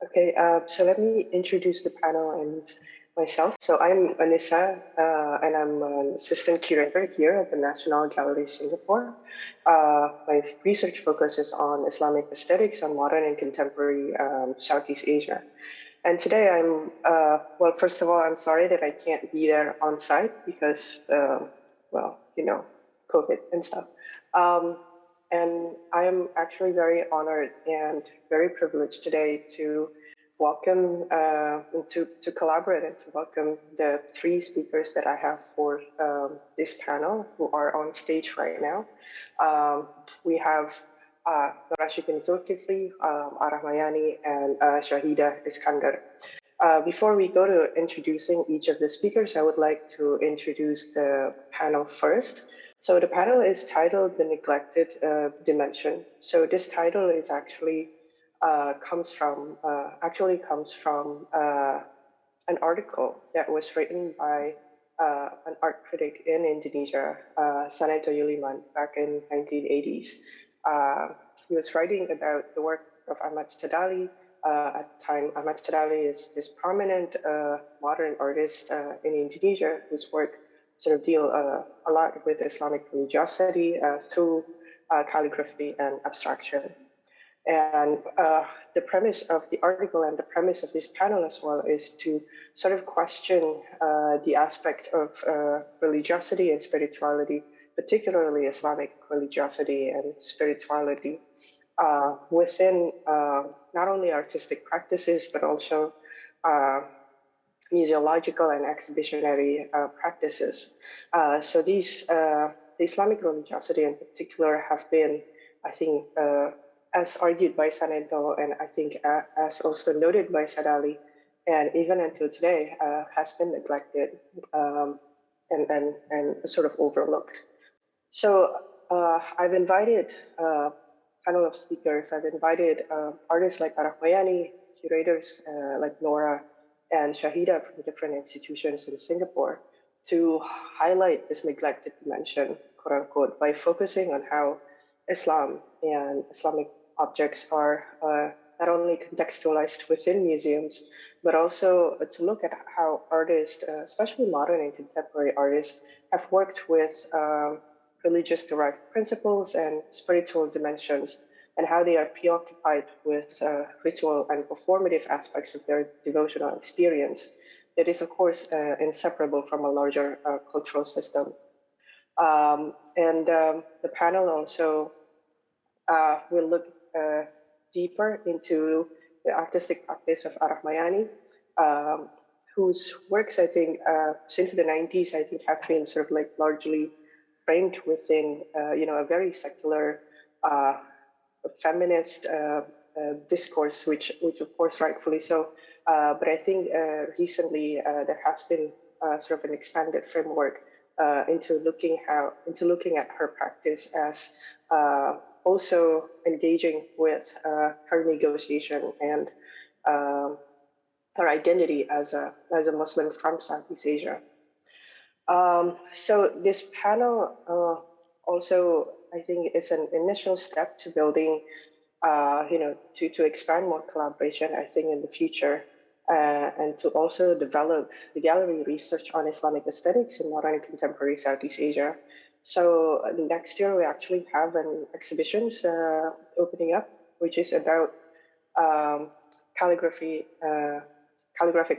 Okay, so let me introduce the panel and myself. So I'm Anissa, and I'm an assistant curator here at the National Gallery Singapore. My research focuses on Islamic aesthetics on modern and contemporary Southeast Asia. And today well, first of all, I'm sorry that I can't be there on site because, well, COVID and stuff. Um, and I am actually very honored and very privileged today to welcome, to collaborate and to welcome the three speakers that I have for this panel who are on stage right now. We have Norashikin Zulkifli, Arahmayani, and Shahida Iskander. Before we go to introducing each of the speakers, I would like to introduce the panel first. So the panel is titled The Neglected Dimension. So this title is comes from an article that was written by an art critic in Indonesia, Sanento Yuliman, back in 1980s. He was writing about the work of Ahmad Tadali. At the time, Ahmad Tadali is this prominent modern artist in Indonesia whose work sort of deal a lot with Islamic religiosity through calligraphy and abstraction. And the premise of the article and the premise of this panel as well is to sort of question the aspect of religiosity and spirituality, particularly Islamic religiosity and spirituality within not only artistic practices, but also museological and exhibitionary practices. So the Islamic religiosity in particular have been, I think, as argued by Sanento, and I think as also noted by Sadali, and even until today, has been neglected and sort of overlooked. So I've invited a panel of speakers. I've invited artists like Arahmayani, curators like Nora, and Shahida from different institutions in Singapore to highlight this neglected dimension, quote unquote, by focusing on how Islam and Islamic objects are not only contextualized within museums, but also to look at how artists, especially modern and contemporary artists, have worked with religious-derived principles and spiritual dimensions, and how they are preoccupied with ritual and performative aspects of their devotional experience that is, of course, inseparable from a larger cultural system. The panel also will look deeper into the artistic practice of Arahmayani, whose works, I think, since the 90s, I think, have been sort of like largely framed within, a very secular, feminist discourse, which of course rightfully so. But I think recently there has been sort of an expanded framework into looking at her practice as also engaging with her negotiation and her identity as a Muslim from Southeast Asia. So this panel also, I think, is an initial step to building, to expand more collaboration, I think, in the future, and to also develop the gallery research on Islamic aesthetics in modern and contemporary Southeast Asia. So next year we actually have an exhibition opening up, which is about calligraphic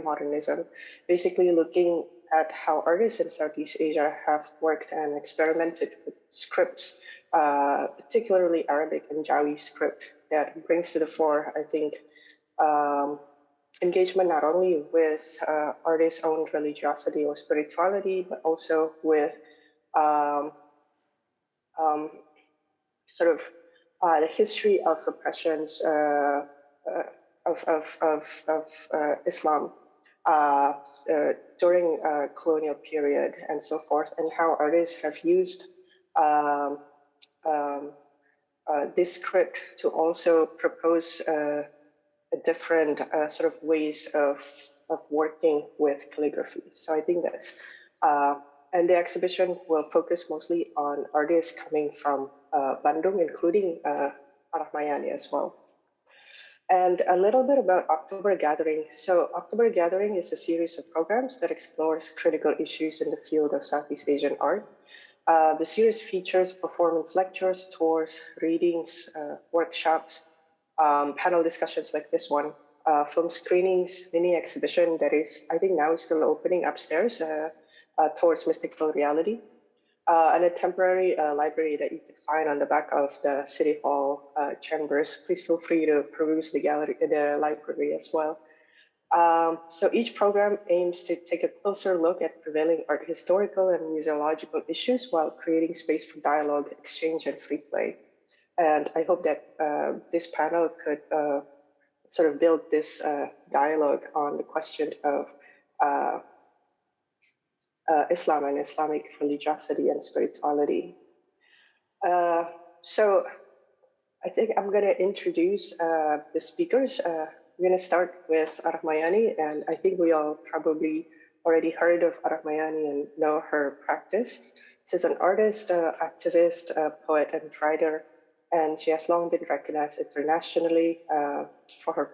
modernism, basically looking at how artists in Southeast Asia have worked and experimented with scripts, particularly Arabic and Jawi script, that brings to the fore, I think, engagement not only with artists' own religiosity or spirituality, but also with the history of repressions of Islam during colonial period and so forth, and how artists have used this script to also propose different sort of ways of working with calligraphy. So I think that's, and the exhibition will focus mostly on artists coming from Bandung, including Arahmayani as well. And a little bit about October Gathering. So, October Gathering is a series of programs that explores critical issues in the field of Southeast Asian art. The series features performance lectures, tours, readings, workshops, panel discussions like this one, film screenings, mini exhibition that is, I think now is still opening upstairs towards mystical reality, and a temporary library that you can find on the back of the City Hall chambers. Please feel free to peruse the library as well. So each program aims to take a closer look at prevailing art historical and museological issues while creating space for dialogue, exchange, and free play. And I hope that this panel could sort of build this dialogue on the question of uh, Islam and Islamic religiosity and spirituality. Uh, so I think I'm going to introduce the speakers. We're going to start with Arahmayani, and I think we all probably already heard of Arahmayani and know her practice. She's an artist, activist, poet, and writer, and she has long been recognized internationally for her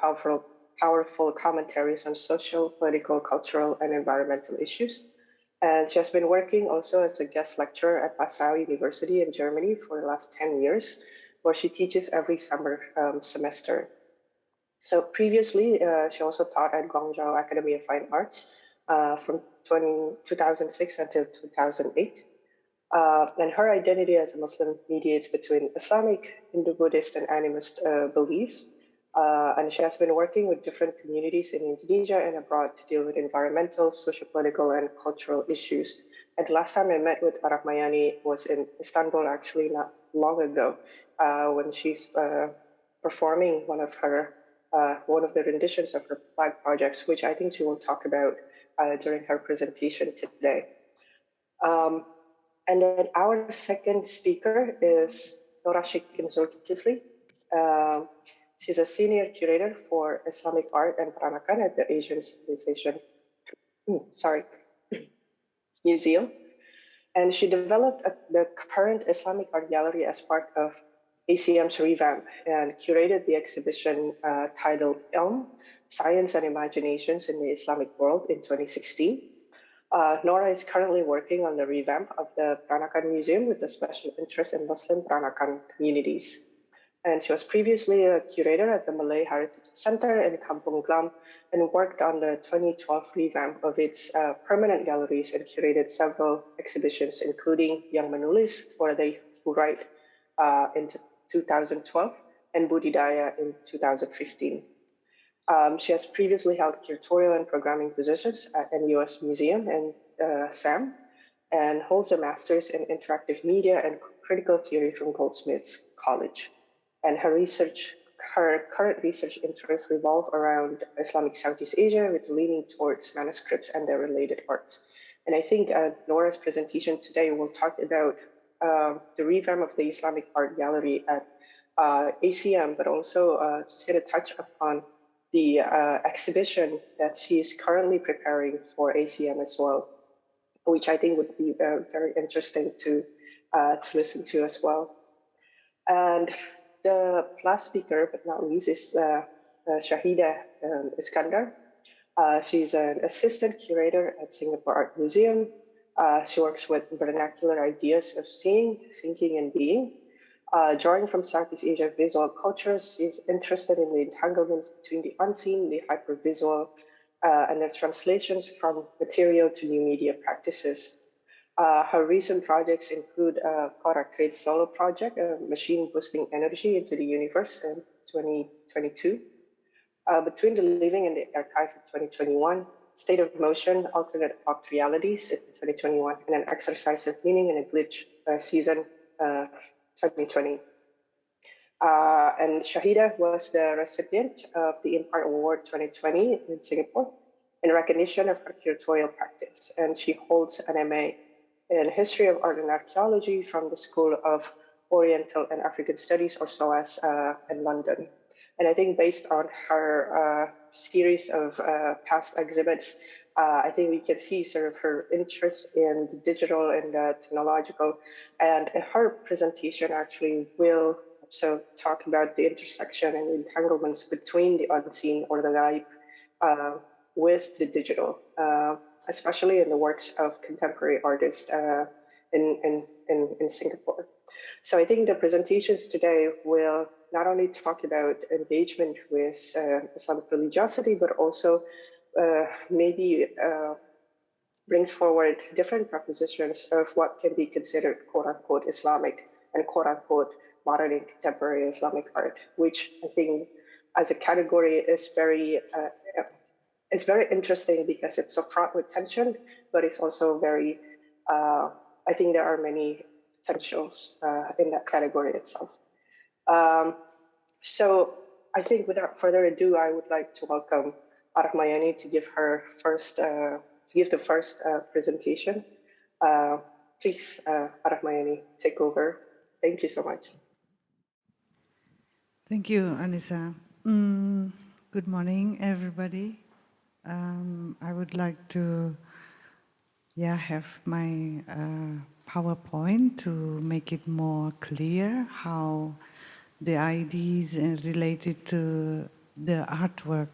powerful commentaries on social, political, cultural, and environmental issues. And she has been working also as a guest lecturer at Passau University in Germany for the last 10 years, where she teaches every summer semester. So previously, she also taught at Guangzhou Academy of Fine Arts from 2006 until 2008. And her identity as a Muslim mediates between Islamic, Hindu-Buddhist, and animist beliefs. And she has been working with different communities in Indonesia and abroad to deal with environmental, socio-political, and cultural issues. And last time I met with Arahmayani was in Istanbul, actually not long ago, when she's performing one of the renditions of her flag projects, which I think she will talk about during her presentation today. And then our second speaker is Nora Shikin Zulkifli. She's a senior curator for Islamic art and Peranakan at the Asian Civilization Museum. And she developed the current Islamic art gallery as part of ACM's revamp and curated the exhibition titled Ilm, Science and Imaginations in the Islamic World in 2016. Nora is currently working on the revamp of the Peranakan Museum with a special interest in Muslim Peranakan communities. And she was previously a curator at the Malay Heritage Center in Kampung Glam and worked on the 2012 revamp of its permanent galleries and curated several exhibitions, including Yang Menulis, for They Who Write in 2012 and Budidaya in 2015. She has previously held curatorial and programming positions at NUS Museum and SAM, and holds a master's in interactive media and critical theory from Goldsmiths College. And her current research interests revolve around Islamic Southeast Asia, with leaning towards manuscripts and their related arts. And I think Nora's presentation today will talk about the revamp of the Islamic Art Gallery at ACM, but also just going to touch upon the exhibition that she is currently preparing for ACM as well, which I think would be very interesting to listen to as well. And the last speaker, but not least, is Shahida Iskandar. She's an assistant curator at Singapore Art Museum. She works with vernacular ideas of seeing, thinking, and being. Drawing from Southeast Asia visual cultures, she's interested in the entanglements between the unseen, the hypervisual, and the translations from material to new media practices. Her recent projects include Korak Create's solo project, Machine Boosting Energy into the Universe in 2022, Between the Living and the Archive in 2021, State of Motion, Alternate Opt Realities in 2021, and an Exercise of Meaning in a Glitch season 2020. And Shahida was the recipient of the Impart Award 2020 in Singapore in recognition of her curatorial practice. And she holds an MA in History of Art and Archaeology from the School of Oriental and African Studies, or SOAS, in London. And I think based on her series of past exhibits, I think we can see sort of her interest in the digital and the technological. And her presentation actually will also talk about the intersection and entanglements between the unseen or the light with the digital, especially in the works of contemporary artists in Singapore. So I think the presentations today will not only talk about engagement with Islamic religiosity, but also maybe brings forward different propositions of what can be considered quote-unquote Islamic and quote-unquote modern and contemporary Islamic art, which I think as a category is very interesting because it's so fraught with tension, but it's also very, I think there are many potentials in that category itself. Um, so I think without further ado, I would like to welcome Armayani to give her first, to give the first presentation. Please, Armayani, take over. Thank you so much. Thank you, Anissa. Good morning, everybody. I would like to have my PowerPoint to make it more clear how the ideas related to the artwork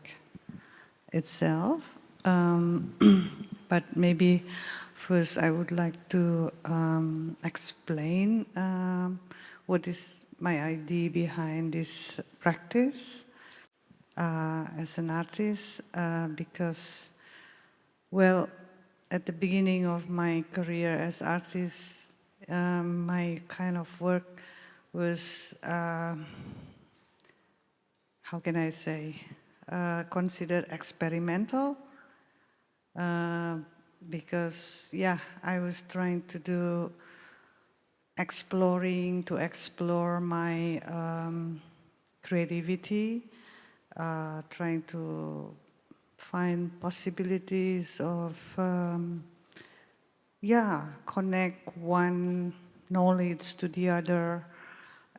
itself. But maybe first I would like to explain what is my idea behind this practice as an artist, because, well, at the beginning of my career as artist, my kind of work was, how can I say, considered experimental, because, I was trying to do to explore my creativity, trying to find possibilities of, connect one knowledge to the other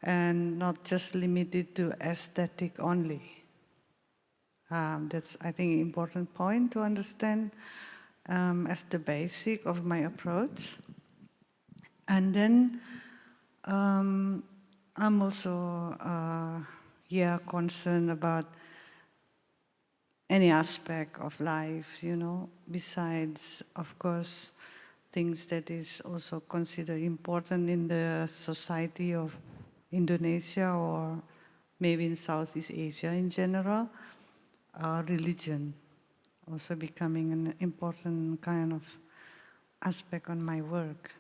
and not just limited to aesthetic only. That's, I think, an important point to understand as the basic of my approach. And then I'm also concerned about any aspect of life, besides, of course, things that is also considered important in the society of Indonesia or maybe in Southeast Asia in general. Religion also becoming an important kind of aspect on my work.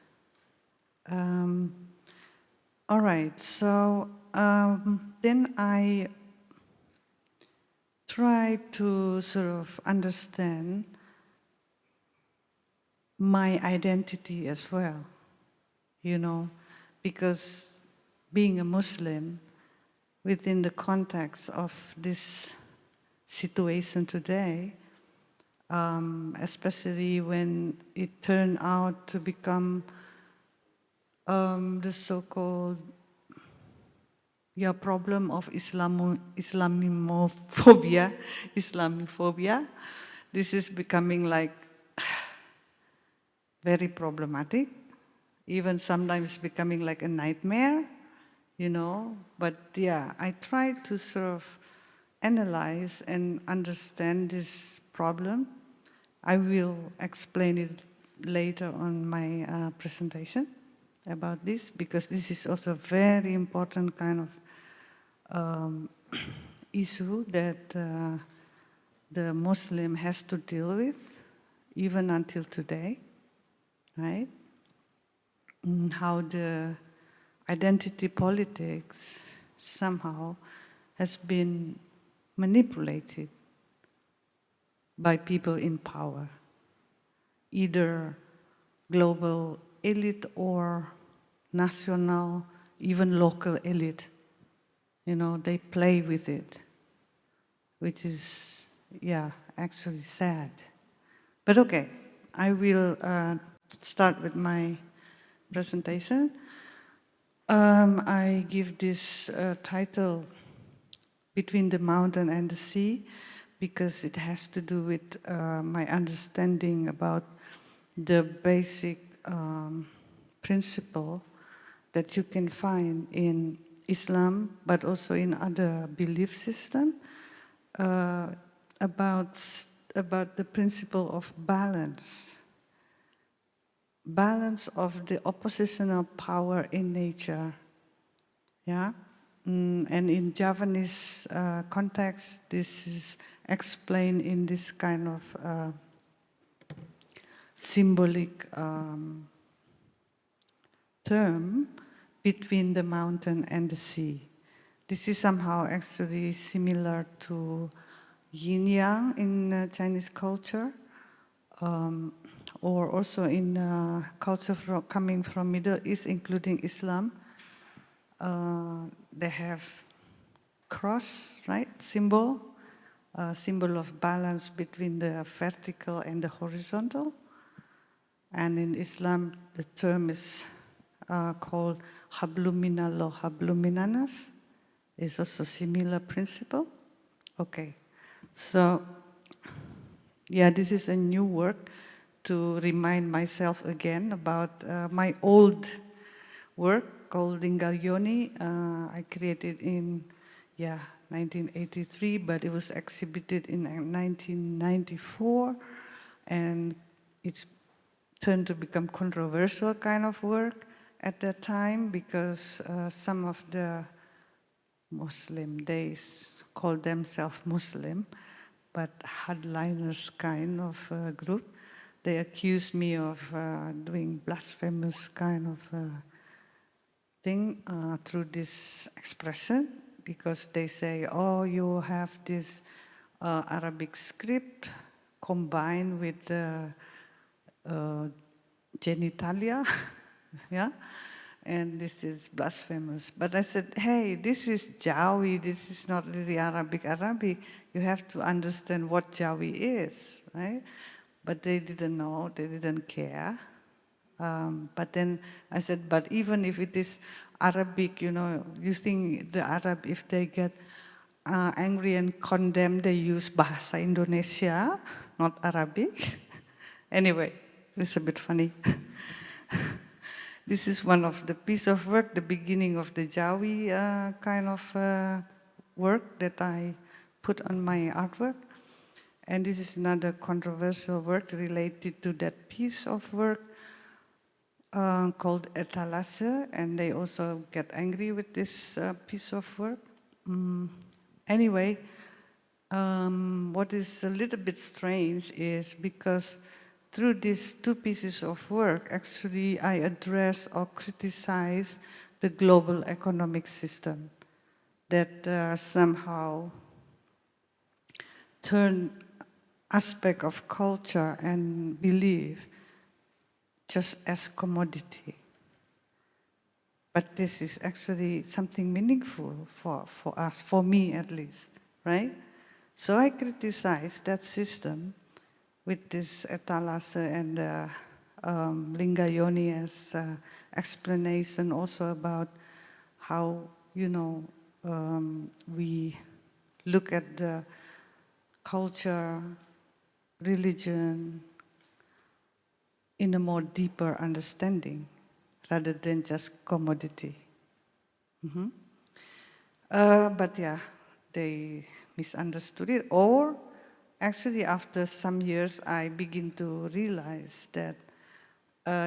All right, so then I try to sort of understand my identity as well, because being a Muslim within the context of this situation today, especially when it turned out to become the so-called problem of Islamophobia. This is becoming like very problematic, even sometimes becoming like a nightmare, But I try to sort of analyze and understand this problem. I will explain it later on my presentation about this, because this is also a very important kind of issue that the Muslim has to deal with, even until today, right? How the identity politics somehow has been manipulated by people in power, either global elite or national, even local elite. They play with it, which is, actually sad. But okay, I will start with my presentation. I give this title, Between the Mountain and the Sea, because it has to do with my understanding about the basic principle that you can find in Islam, but also in other belief system, uh, about, about the principle of balance, balance of the oppositional power in nature. Yeah, and in Javanese context, this is explained in this kind of symbolic term between the mountain and the sea. This is somehow actually similar to yin yang in Chinese culture, or also in culture coming from Middle East, including Islam. They have cross, right? Symbol, symbol of balance between the vertical and the horizontal. And in Islam, the term is called habluminallah, habluminanas. It's also similar principle. Okay, so yeah, this is a new work to remind myself again about my old work called Lingalyoni. I created in 1983, but it was exhibited in 1994, and it's turned to become controversial kind of work at that time because some of the Muslim, they call themselves Muslim, but hardliners kind of group. They accused me of doing blasphemous kind of thing through this expression because they say, oh, you have this Arabic script combined with genitalia, yeah, and this is blasphemous. But I said, hey, this is Jawi, this is not really Arabic. You have to understand what Jawi is, right? But they didn't know, they didn't care. But then I said, but even if it is Arabic, you know, you think the Arab, if they get angry and condemn, they use Bahasa Indonesia, not Arabic. Anyway, it's a bit funny. This is one of the piece of work, the beginning of the Jawi kind of work that I put on my artwork. And this is another controversial work related to that piece of work called etalase, and they also get angry with this piece of work. Anyway, what is a little bit strange is because through these two pieces of work, actually I address or criticize the global economic system that somehow turn aspect of culture and belief just as commodity. But this is actually something meaningful for us, for me at least, right? So I criticize that system with this etalase and Lingayoni as explanation also about how, you know, we look at the culture, religion in a more deeper understanding rather than just commodity. But yeah, they misunderstood it. Or actually, after some years, I begin to realize that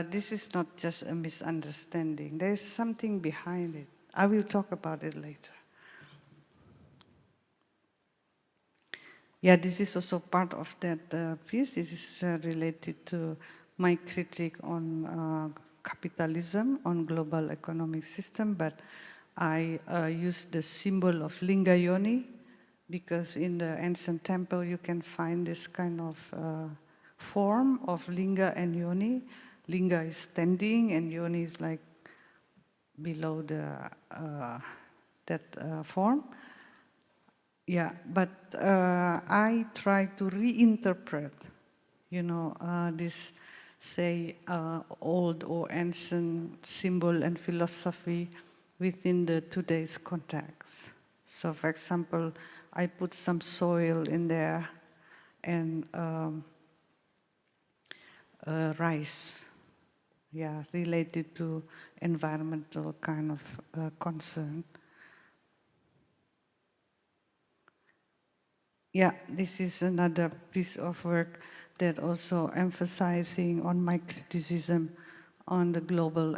this is not just a misunderstanding. There's something behind it. I will talk about it later. Yeah, this is also part of that piece. This is related to my critique on capitalism, on global economic system, but I use the symbol of Lingayoni because in the ancient temple you can find this kind of form of Linga and Yoni. Linga is standing and Yoni is like below the that form. Yeah, but I try to reinterpret, you know, this, say, old or ancient symbol and philosophy within the today's context. So, for example, I put some soil in there and rice, yeah, related to environmental kind of concern. Yeah, this is another piece of work that also emphasizing on my criticism on the global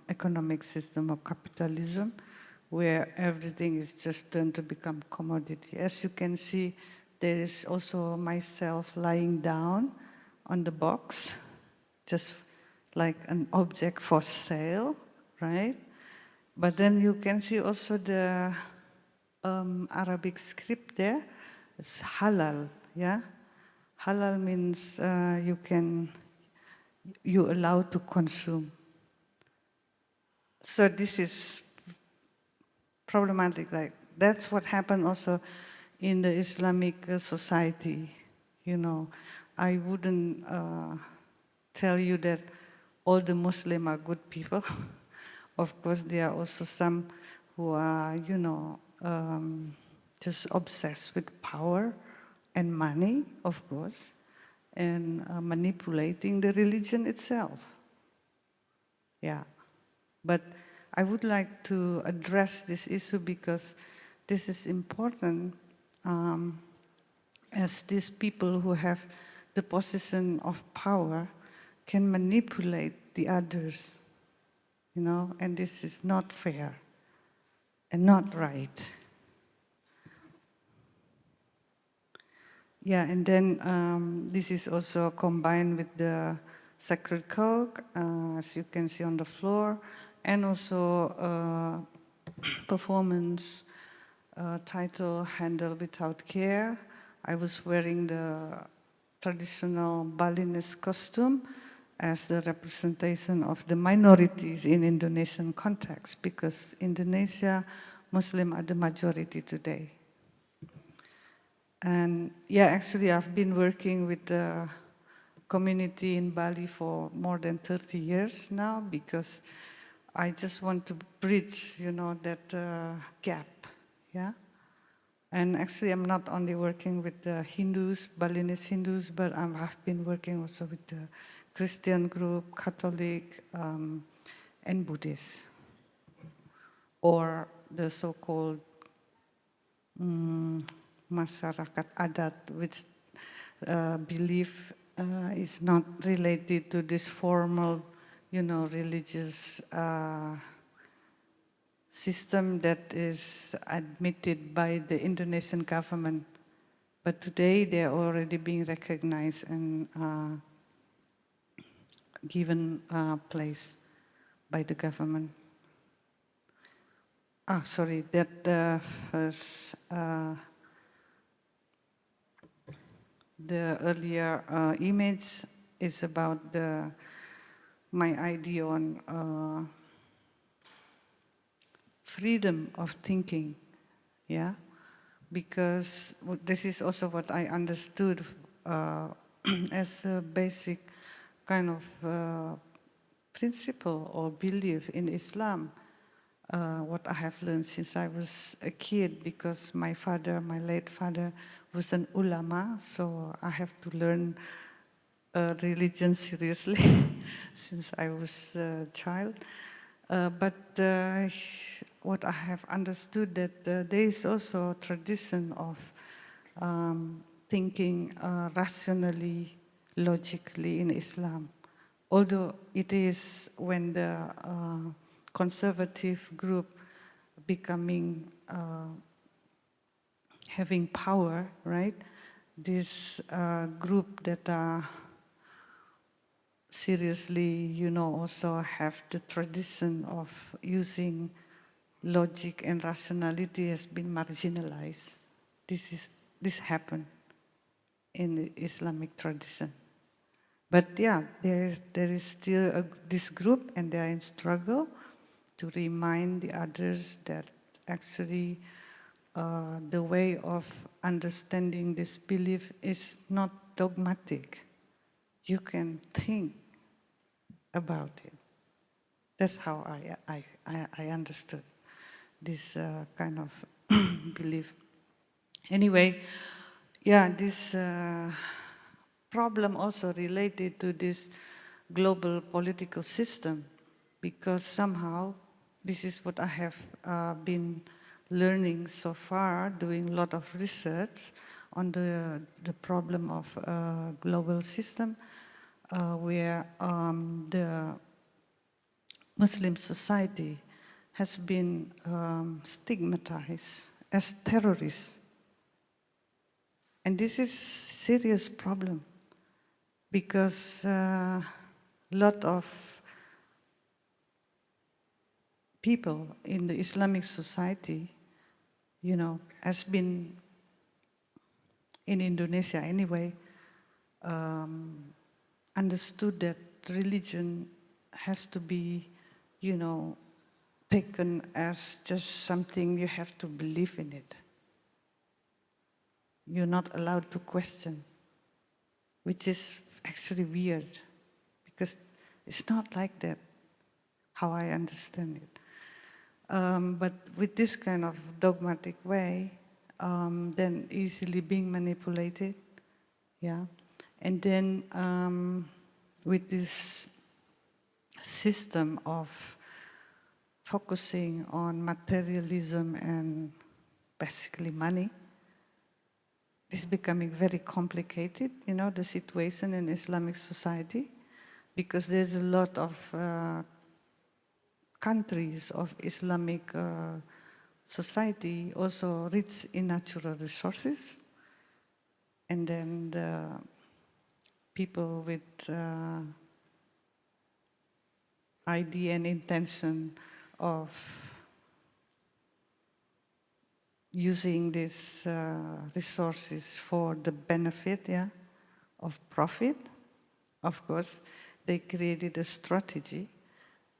economic system of capitalism, where everything is just turned to become commodity. As you can see, there is also myself lying down on the box, just like an object for sale, right? But then you can see also the Arabic script there. It's halal, yeah? Halal means you allow to consume. So this is problematic. Like that's what happened also in the Islamic society. You know, I wouldn't tell you that all the Muslims are good people. Of course, there are also some who are, just obsessed with power and money, of course, and manipulating the religion itself. Yeah. But I would like to address this issue because this is important, as these people who have the position of power can manipulate the others, and this is not fair and not right. Yeah, and then this is also combined with the sacred code, as you can see on the floor, and also performance title Handle Without Care. I was wearing the traditional Balinese costume as the representation of the minorities in Indonesian context, because Indonesia, Muslim are the majority today. And yeah, actually I've been working with the community in Bali for more than 30 years now, because I just want to bridge, that gap, yeah? And actually I'm not only working with the Hindus, Balinese Hindus, but I've been working also with the Christian group, Catholic, and Buddhist, or the so-called masyarakat adat, which belief is not related to this formal, religious system that is admitted by the Indonesian government. But today they are already being recognized and given place by the government. Sorry, that first, the earlier image is about my idea on freedom of thinking, yeah? Because this is also what I understood as a basic kind of principle or belief in Islam, what I have learned since I was a kid, because my late father, was an ulama, so I have to learn religion seriously since I was a child. But what I have understood that there is also a tradition of thinking rationally, logically in Islam. Although it is when the conservative group becoming, having power, right? This group that are seriously, also have the tradition of using logic and rationality has been marginalized. This happened in the Islamic tradition. But yeah, there is still this group, and they are in struggle to remind the others that actually the way of understanding this belief is not dogmatic. You can think about it. That's how I understood this kind of belief. Anyway, yeah, this problem also related to this global political system, because somehow this is what I have been learning so far, doing a lot of research on the problem of global system where the Muslim society has been stigmatized as terrorists. And this is serious problem because a lot of people in the Islamic society, you know, has been in Indonesia anyway, understood that religion has to be, you know, taken as just something you have to believe in it. You're not allowed to question, which is actually weird because it's not like that, how I understand it. But with this kind of dogmatic way, then easily being manipulated, yeah. And then with this system of focusing on materialism and basically money, it's becoming very complicated, you know, the situation in Islamic society, because there's a lot of countries of Islamic society also rich in natural resources, and then the people with idea and intention of using these resources for the benefit, yeah, of profit. Of course, they created a strategy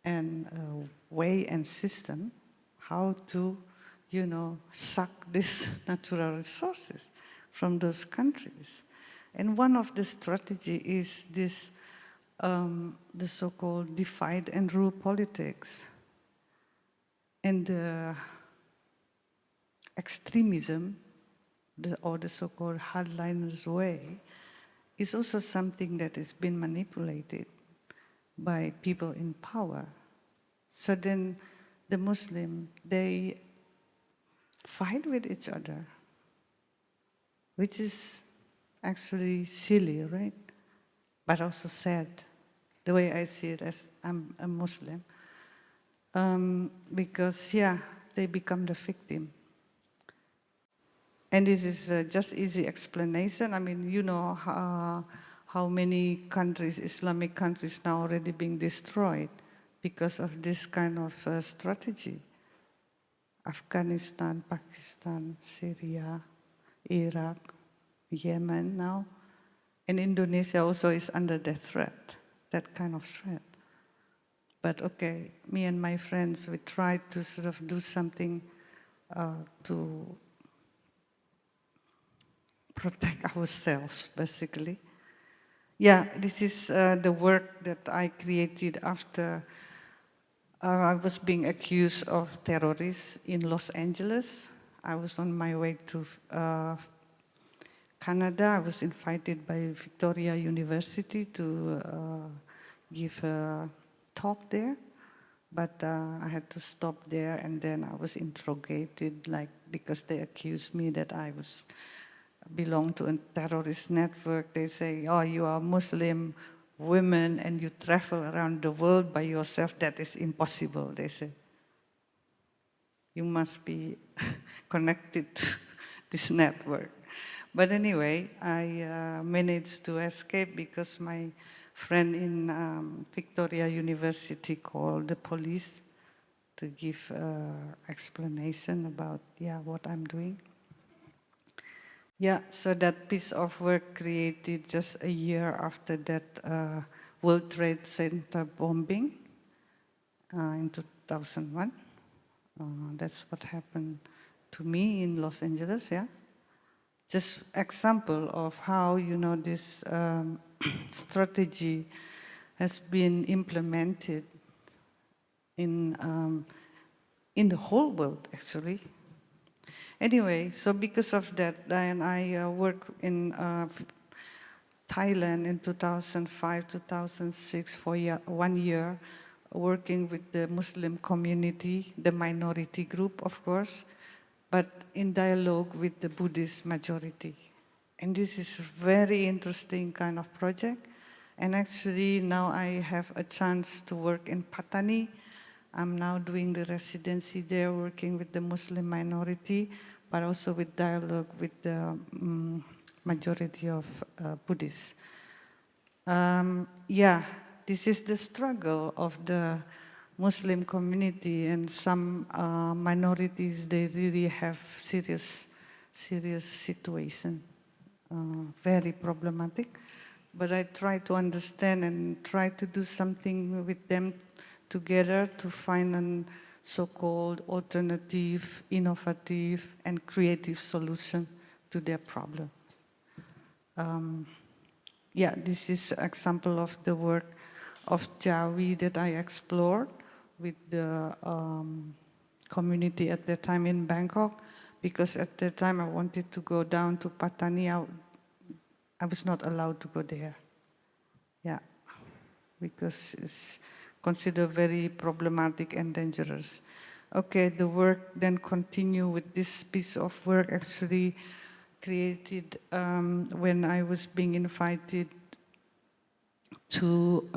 and a way and system how to, you know, suck these natural resources from those countries. And one of the strategy is this, the so-called divide and rule politics. And the extremism, or the so-called hardliners way, is also something that has been manipulated by people in power. So then the Muslim, they fight with each other, which is actually silly, right? But also sad, the way I see it as I'm a Muslim. Because, yeah, they become the victim. And this is just easy explanation. I mean, you know how many countries, Islamic countries now already being destroyed because of this kind of strategy. Afghanistan, Pakistan, Syria, Iraq, Yemen now. And Indonesia also is under that threat, that kind of threat. But okay, me and my friends, we tried to sort of do something to protect ourselves, basically. Yeah, this is the work that I created after I was being accused of terrorists in Los Angeles. I was on my way to Canada. I was invited by Victoria University to give a talk there, but I had to stop there, and then I was interrogated, like, because they accused me that I was belong to a terrorist network. They say, oh, you are Muslim women and you travel around the world by yourself. That is impossible, they say. You must be connected to this network. But anyway, I managed to escape because my friend in Victoria University called the police to give explanation about, yeah, what I'm doing. Yeah, so that piece of work created just a year after that World Trade Center bombing in 2001. That's what happened to me in Los Angeles, yeah. Just example of how, you know, this strategy has been implemented in the whole world, actually. Anyway, so because of that, then I worked in Thailand in 2005, 2006 for 1 year, working with the Muslim community, the minority group, of course, but in dialogue with the Buddhist majority. And this is a very interesting kind of project. And actually now I have a chance to work in Patani. I'm now doing the residency there, working with the Muslim minority, but also with dialogue with the majority of Buddhists. Yeah, this is the struggle of the Muslim community, and some minorities, they really have serious situation, very problematic. But I try to understand and try to do something with them together to find a so-called alternative, innovative, and creative solution to their problems. Yeah, this is an example of the work of Jawi that I explored with the community at that time in Bangkok, because at that time I wanted to go down to Patani. I was not allowed to go there. Yeah, because it's considered very problematic and dangerous. Okay, the work then continue with this piece of work actually created when I was being invited to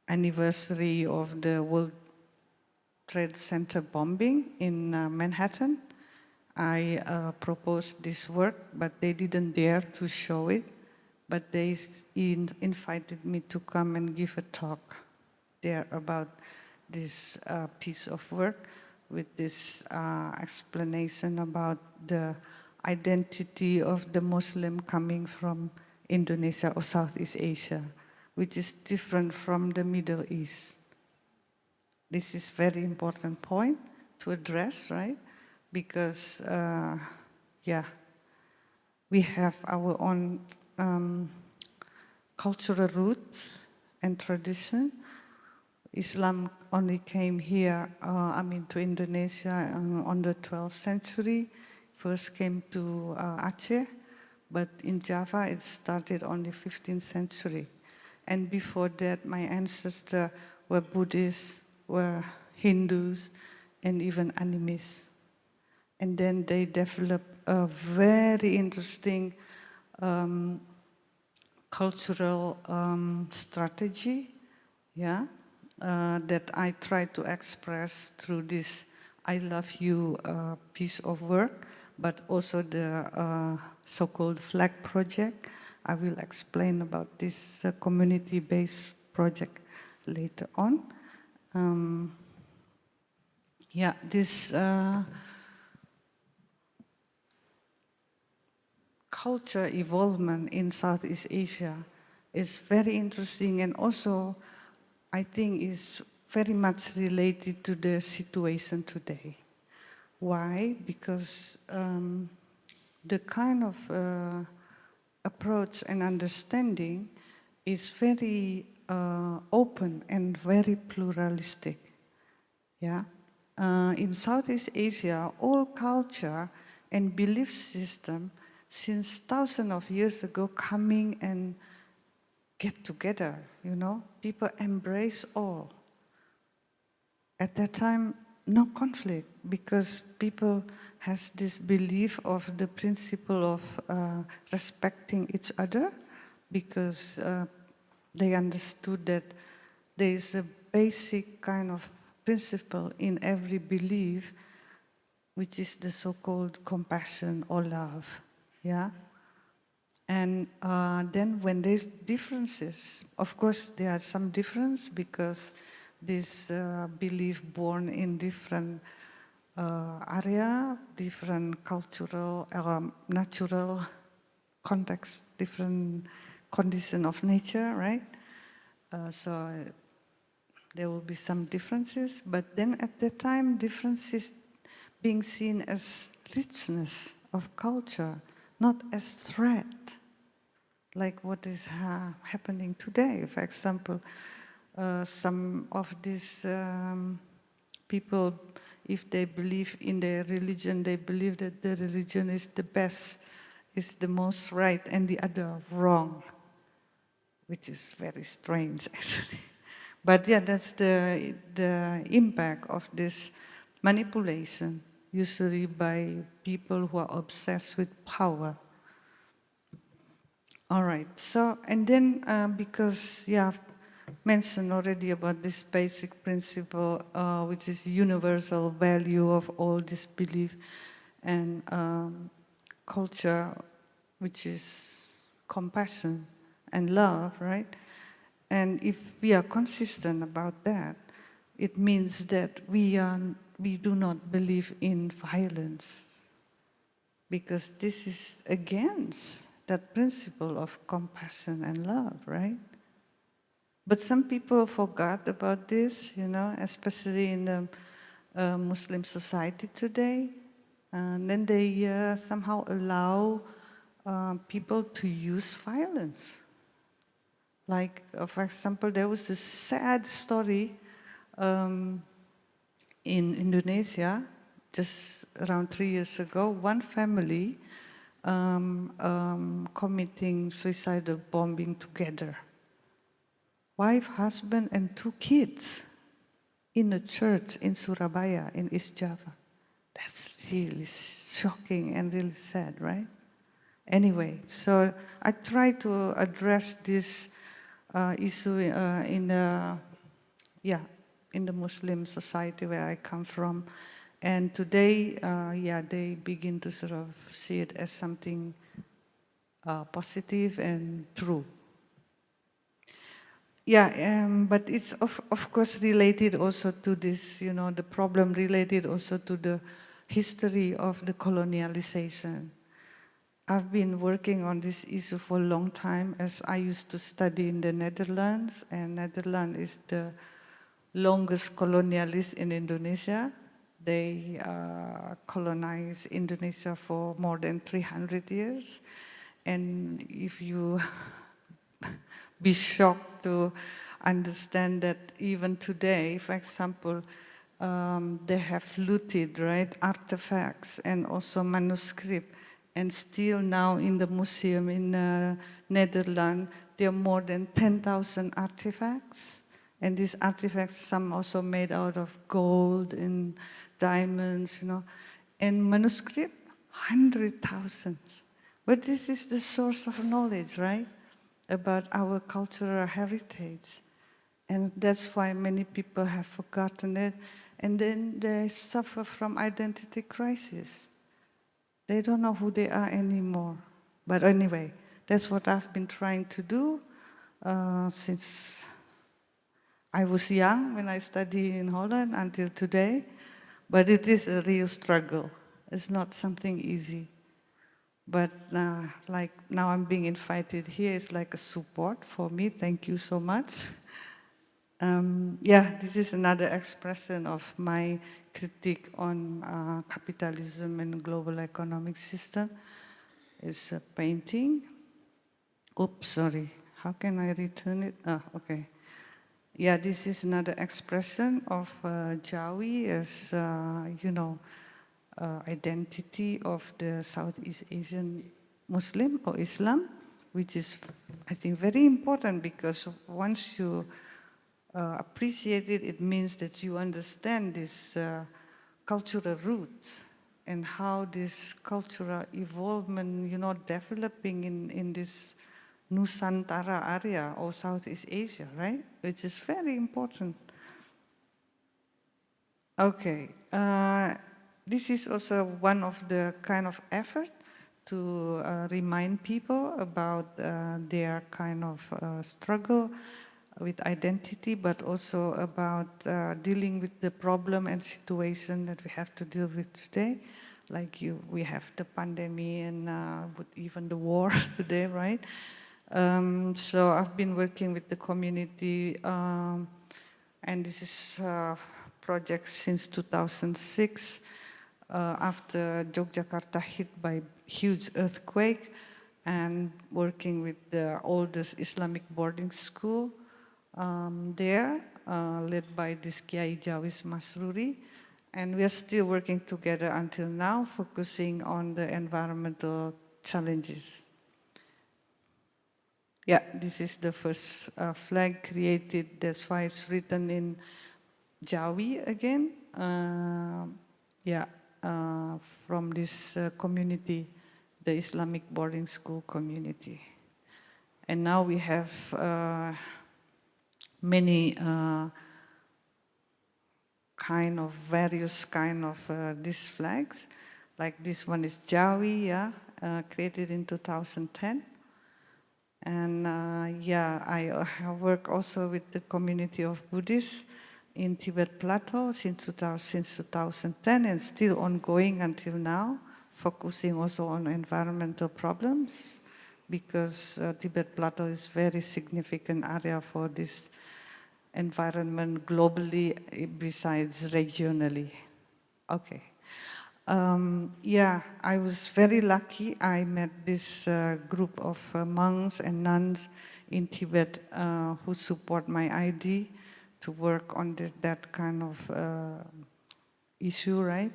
anniversary of the World Trade Center bombing in Manhattan. I proposed this work, but they didn't dare to show it. But they invited me to come and give a talk there about this piece of work with this explanation about the identity of the Muslim coming from Indonesia or Southeast Asia, which is different from the Middle East. This is very important point to address, right? Because, yeah, we have our own cultural roots and tradition. Islam only came here, to Indonesia on the 12th century. First came to Aceh, but in Java it started on the 15th century. And before that, my ancestors were Buddhists, were Hindus, and even animists. And then they developed a very interesting cultural strategy, yeah, that I try to express through this I Love You piece of work, but also the so-called flag project. I will explain about this community-based project later on. Yeah, this culture evolvement in Southeast Asia is very interesting, and also I think is very much related to the situation today. Why? Because the kind of approach and understanding is very open and very pluralistic. Yeah, in Southeast Asia, all culture and belief system since thousands of years ago coming and get together, you know, people embrace all. At that time, no conflict, because people has this belief of the principle of respecting each other, because they understood that there is a basic kind of principle in every belief, which is the so-called compassion or love, yeah? And then when there's differences, of course there are some difference because this belief born in different area, different cultural, natural context, different condition of nature, right? So there will be some differences, but then at that time, differences being seen as richness of culture, not as threat, like what is happening today. For example, some of these people, if they believe in their religion, they believe that the religion is the best, is the most right, and the other wrong, which is very strange, actually. But yeah, that's the impact of this manipulation. usually by people who are obsessed with power. All right, so, and then because you have mentioned already about this basic principle, which is universal value of all this belief and culture, which is compassion and love, right? And if we are consistent about that, it means that we do not believe in violence, because this is against that principle of compassion and love, right? But some people forgot about this, you know, especially in the Muslim society today. And then they somehow allow people to use violence. Like, for example, there was a sad story um, in Indonesia, just around 3 years ago. One family committing suicidal bombing together. Wife, husband, and 2 kids in a church in Surabaya, in East Java. That's really shocking and really sad, right? Anyway, so I try to address this issue in the Muslim society where I come from. And today, they begin to sort of see it as something positive and true. Yeah, but it's of course related also to this, you know, the problem related also to the history of the colonialization. I've been working on this issue for a long time, as I used to study in the Netherlands, and Netherlands is the longest colonialist in Indonesia. They colonized Indonesia for more than 300 years. And if you be shocked to understand that even today, for example, they have looted, right, artifacts and also manuscript, and still now in the museum in Netherlands, there are more than 10,000 artifacts. And these artifacts, some also made out of gold and diamonds, you know, and manuscript, 100,000. But this is the source of knowledge, right, about our cultural heritage. And that's why many people have forgotten it. And then they suffer from identity crisis. They don't know who they are anymore. But anyway, that's what I've been trying to do since I was young when I studied in Holland until today. But it is a real struggle. It's not something easy. But like now I'm being invited here, it's like a support for me. Thank you so much. This is another expression of my critique on capitalism and global economic system. It's a painting. Oops, sorry. How can I return it? Okay. Yeah, this is another expression of Jawi as, identity of the Southeast Asian Muslim or Islam, which is, I think, very important, because once you appreciate it, it means that you understand this cultural roots and how this cultural evolvement, developing in this Nusantara area or Southeast Asia, right? Which is very important. Okay, this is also one of the kind of effort to remind people about their kind of struggle with identity, but also about dealing with the problem and situation that we have to deal with today. Like we have the pandemic and even the war today, right? So I've been working with the community, and this is a project since 2006, after Yogyakarta hit by huge earthquake, and working with the oldest Islamic boarding school there, led by this Kiai Jawis Masruri. And we are still working together until now, focusing on the environmental challenges. Yeah, this is the first flag created. That's why it's written in Jawi again. Yeah, from this community, the Islamic boarding school community. And now we have many various kind of these flags. Like this one is Jawi, yeah, created in 2010. And I work also with the community of Buddhists in Tibet Plateau since 2010 and still ongoing until now, focusing also on environmental problems because Tibet Plateau is very significant area for this environment globally besides regionally. Okay. I was very lucky. I met this group of monks and nuns in Tibet who support my idea to work on that kind of issue, right?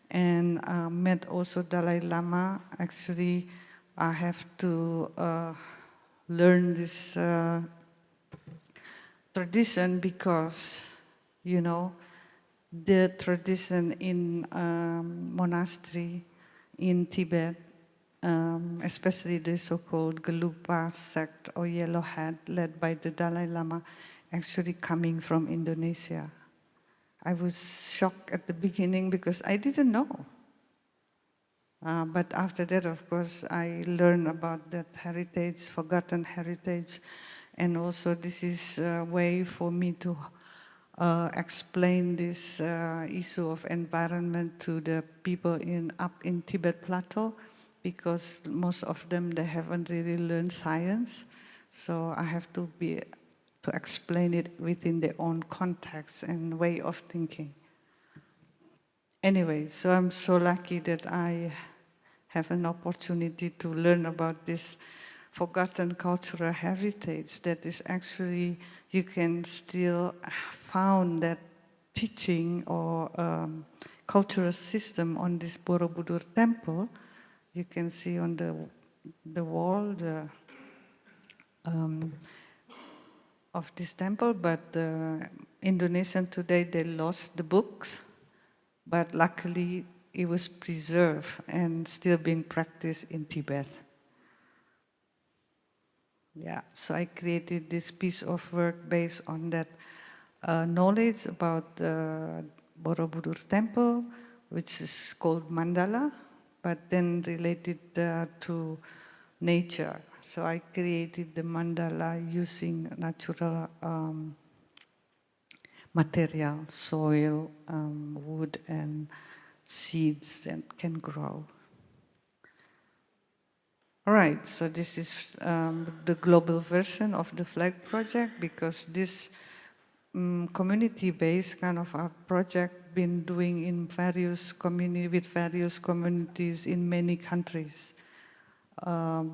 And met also Dalai Lama. Actually, I have to learn this tradition because, you know, the tradition in monastery in Tibet, especially the so-called Gelugpa sect or Yellow Hat led by the Dalai Lama, actually coming from Indonesia. I was shocked at the beginning because I didn't know. But after that, of course, I learned about that heritage, forgotten heritage, and also this is a way for me to explain this issue of environment to the people up in Tibet Plateau, because most of them, they haven't really learned science. So I have to explain it within their own context and way of thinking. Anyway, so I'm so lucky that I have an opportunity to learn about this forgotten cultural heritage that is actually, you can still found that teaching or cultural system on this Borobudur temple. You can see on the wall of this temple, but Indonesian today, they lost the books, but luckily it was preserved and still being practiced in Tibet. Yeah, so I created this piece of work based on that knowledge about the Borobudur temple, which is called mandala, but then related to nature. So I created the mandala using natural material, soil, wood, and seeds that can grow. All right, so this is the global version of the flag project, because this community-based kind of a project been doing in with various communities in many countries.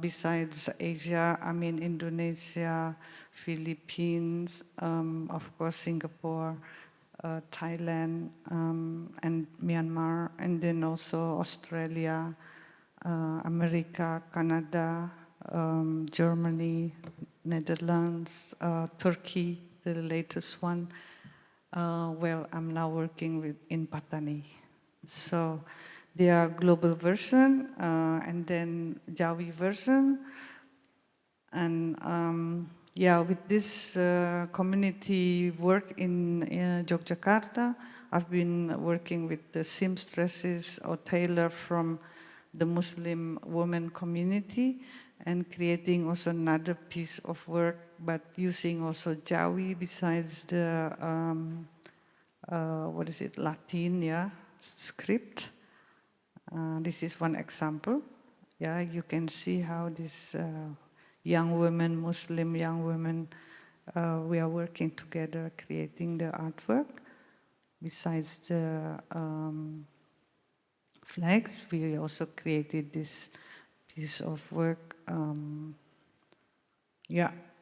Besides Asia, I mean Indonesia, Philippines, of course Singapore, Thailand, and Myanmar, and then also Australia, America, Canada, Germany, Netherlands, Turkey, the latest one. Well, I'm now working in Patani. So they are global version, and then Jawi version. And with this community work in Yogyakarta, I've been working with the seamstresses or tailor from the Muslim women community, and creating also another piece of work, but using also Jawi besides the, Latin, script. This is one example. Yeah, you can see how this young women, Muslim young women, we are working together creating the artwork. Besides the flags, we also created this piece of work.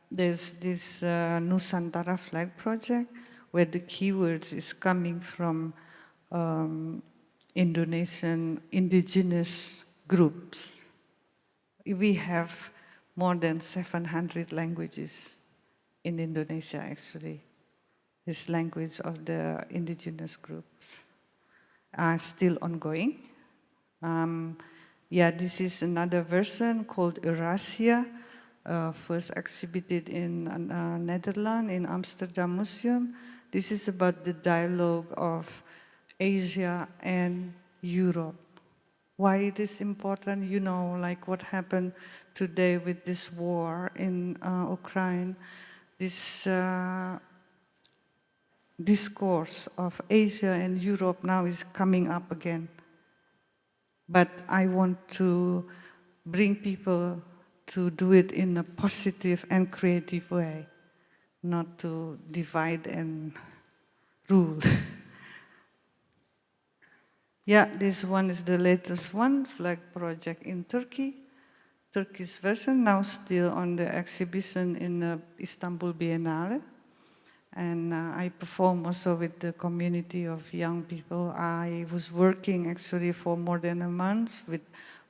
There's this Nusantara flag project where the keywords is coming from Indonesian indigenous groups. We have more than 700 languages in Indonesia, actually. This language of the indigenous groups. are still ongoing. Yeah, this is another version called Eurasia, first exhibited in Netherlands, in Amsterdam Museum. This is about the dialogue of Asia and Europe. Why it is important, you know, like what happened today with this war in Ukraine, this discourse of Asia and Europe now is coming up again. But I want to bring people to do it in a positive and creative way, not to divide and rule. Yeah, this one is the latest one, flag project in Turkey. Turkish version, now still on the exhibition in Istanbul Biennale. And I perform also with the community of young people. I was working actually for more than a month with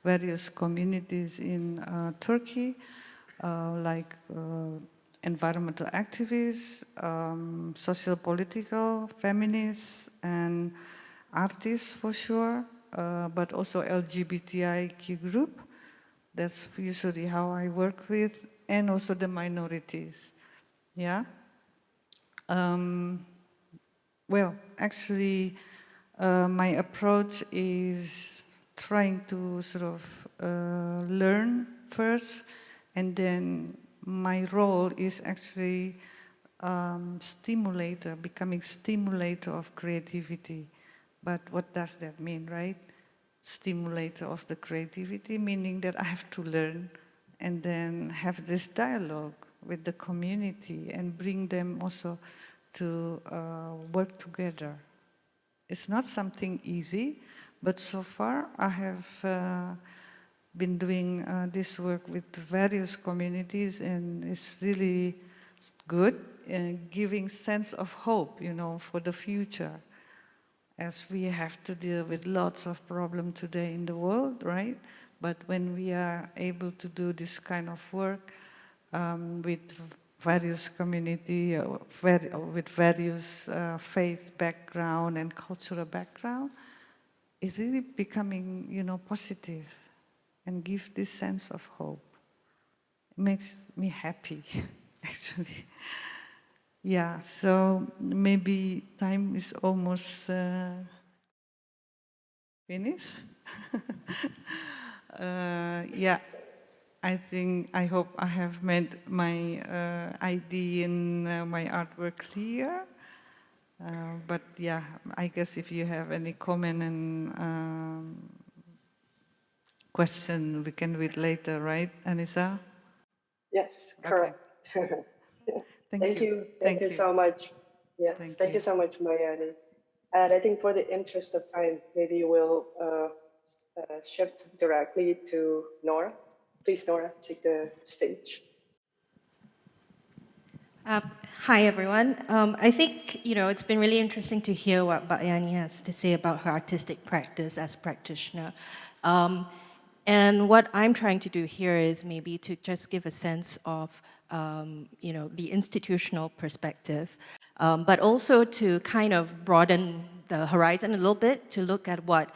various communities in Turkey, like environmental activists, social political, feminists, and artists for sure, but also LGBTIQ group. That's usually how I work with, and also the minorities. Yeah. Well, actually, my approach is trying to sort of learn first, and then my role is actually stimulator, becoming stimulator of creativity. But what does that mean, right? Stimulator of the creativity, meaning that I have to learn and then have this dialogue with the community and bring them also to work together. It's not something easy, but so far I have been doing this work with various communities, and it's really good and giving sense of hope, you know, for the future, as we have to deal with lots of problems today in the world, right? But when we are able to do this kind of work with various community, with various faith background and cultural background, it's really becoming, you know, positive and give this sense of hope. It makes me happy, actually. Yeah, so maybe time is almost finished. Yeah, I hope I have made my idea and my artwork clear. But yeah, I guess if you have any comment and question, we can read later, right, Anissa? Yes, Okay. correct. Yeah. Thank Thank you. you. Thank you Thank you. so much. Yes, Thank thank you you. so much, Mayani. And I think for the interest of time, maybe we'll shift directly to Nora. Please, Nora, take the stage. Uh, Hi, everyone. I think, it's been really interesting to hear what Bayani has to say about her artistic practice as a practitioner. Um, and what I'm trying to do here is maybe to just give a sense of, the institutional perspective, but also to kind of broaden the horizon a little bit to look at what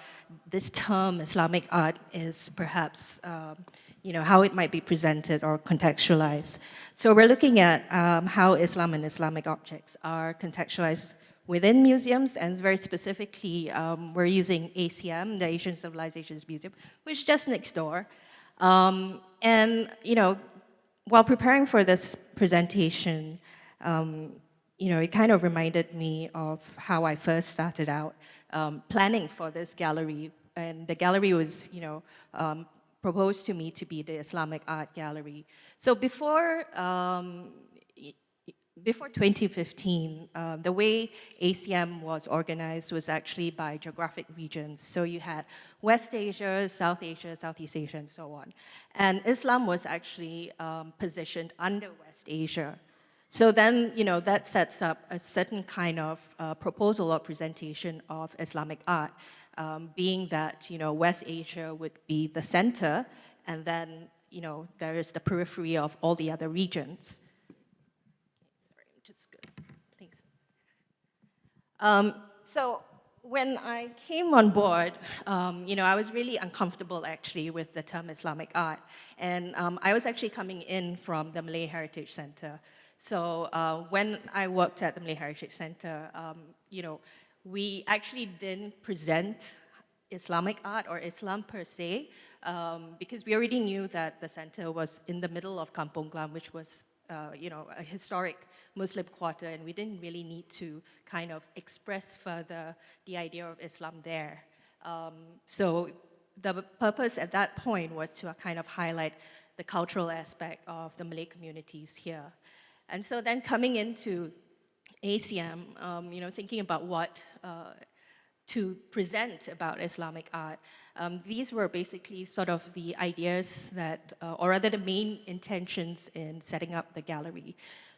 this term Islamic art is perhaps how it might be presented or contextualized. So we're looking at how Islam and Islamic objects are contextualized within museums, and very specifically, we're using ACM, the Asian Civilizations Museum, which is just next door. While preparing for this presentation, it kind of reminded me of how I first started out planning for this gallery. And the gallery was, proposed to me to be the Islamic Art Gallery. So before 2015, the way ACM was organized was actually by geographic regions. So you had West Asia, Southeast Asia, and so on. And Islam was actually positioned under West Asia. So then, that sets up a certain kind of proposal or presentation of Islamic art, being that, West Asia would be the center, and then, there is the periphery of all the other regions. Sorry, I'm just good. Thanks. So when I came on board, I was really uncomfortable actually with the term Islamic art. And I was actually coming in from the Malay Heritage Center. So when I worked at the Malay Heritage Center, we actually didn't present Islamic art or Islam per se, because we already knew that the center was in the middle of Kampong Glam, which was a historic Muslim quarter, and we didn't really need to kind of express further the idea of Islam there. So the purpose at that point was to kind of highlight the cultural aspect of the Malay communities here. And so then coming into ACM, thinking about what to present about Islamic art. These were basically sort of the ideas that, or rather the main intentions in setting up the gallery.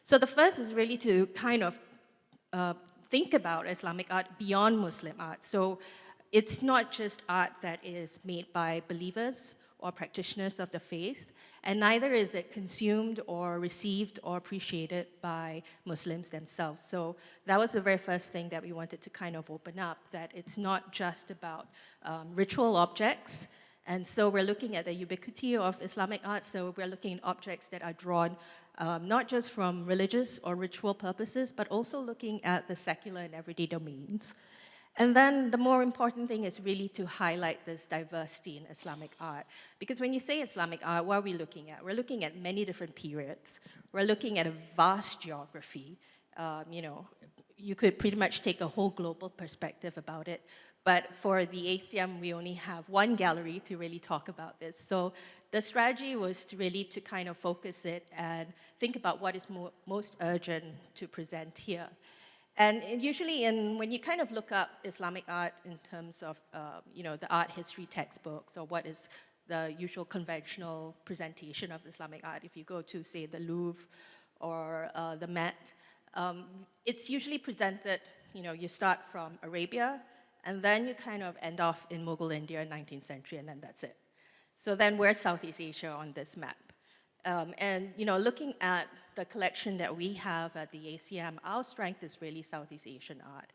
So the first is really to kind of think about Islamic art beyond Muslim art. So it's not just art that is made by believers or practitioners of the faith, and neither is it consumed or received or appreciated by Muslims themselves. So that was the very first thing that we wanted to kind of open up, that it's not just about ritual objects. And so we're looking at the ubiquity of Islamic art, so we're looking at objects that are drawn not just from religious or ritual purposes, but also looking at the secular and everyday domains. And then the more important thing is really to highlight this diversity in Islamic art. Because when you say Islamic art, what are we looking at? We're looking at many different periods. We're looking at a vast geography. You could pretty much take a whole global perspective about it. But for the ACM, we only have one gallery to really talk about this. So the strategy was to really to kind of focus it and think about what is most urgent to present here. And usually when you kind of look up Islamic art in terms of, the art history textbooks or what is the usual conventional presentation of Islamic art, if you go to, say, the Louvre or the Met, it's usually presented, you start from Arabia, and then you kind of end off in Mughal India, 19th century, and then that's it. So then where's Southeast Asia on this map? Looking at the collection that we have at the ACM, our strength is really Southeast Asian art.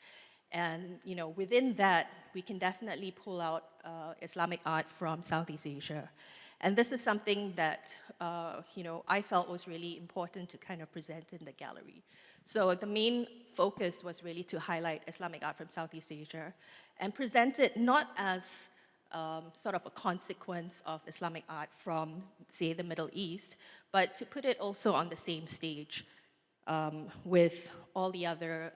And, within that, we can definitely pull out Islamic art from Southeast Asia. And this is something that, I felt was really important to kind of present in the gallery. So the main focus was really to highlight Islamic art from Southeast Asia and present it not as sort of a consequence of Islamic art from, say, the Middle East, but to put it also on the same stage with all the other,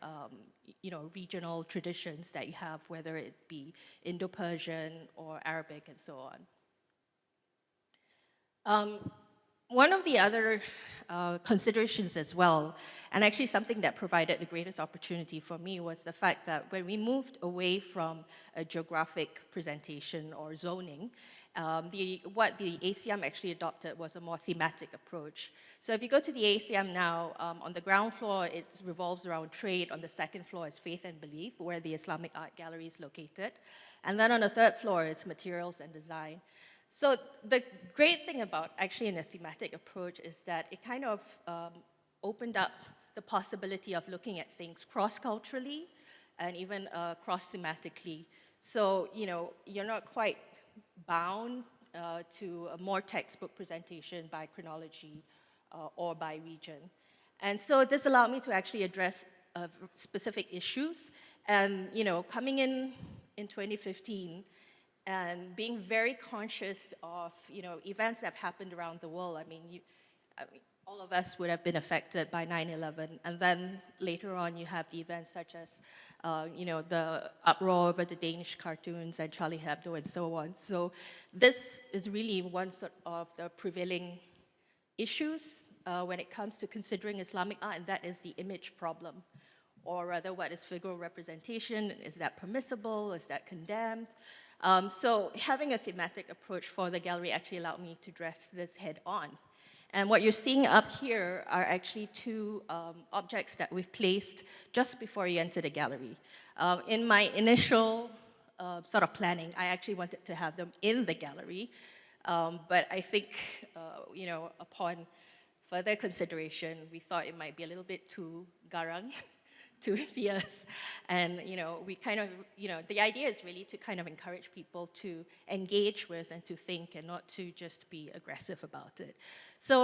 regional traditions that you have, whether it be Indo-Persian or Arabic and so on. One of the other considerations as well, and actually something that provided the greatest opportunity for me, was the fact that when we moved away from a geographic presentation or zoning, what the ACM actually adopted was a more thematic approach. So if you go to the ACM now, on the ground floor, it revolves around trade. On the second floor is faith and belief, where the Islamic art gallery is located. And then on the third floor, it's materials and design. So the great thing about actually in a thematic approach is that it kind of opened up the possibility of looking at things cross-culturally and even cross-thematically. So, you're not quite bound to a more textbook presentation by chronology or by region. And so this allowed me to actually address specific issues. And, coming in 2015, and being very conscious of, events that have happened around the world. I mean, all of us would have been affected by 9/11, and then later on you have the events such as, the uproar over the Danish cartoons and Charlie Hebdo and so on. So this is really one sort of the prevailing issues when it comes to considering Islamic art, and that is the image problem. Or rather, what is figural representation? Is that permissible? Is that condemned? So having a thematic approach for the gallery actually allowed me to address this head on. And what you're seeing up here are actually two objects that we've placed just before you enter the gallery. In my initial sort of planning, I actually wanted to have them in the gallery, but I think, upon further consideration, we thought it might be a little bit too garang to fears. And, we kind of, the idea is really to kind of encourage people to engage with and to think and not to just be aggressive about it. So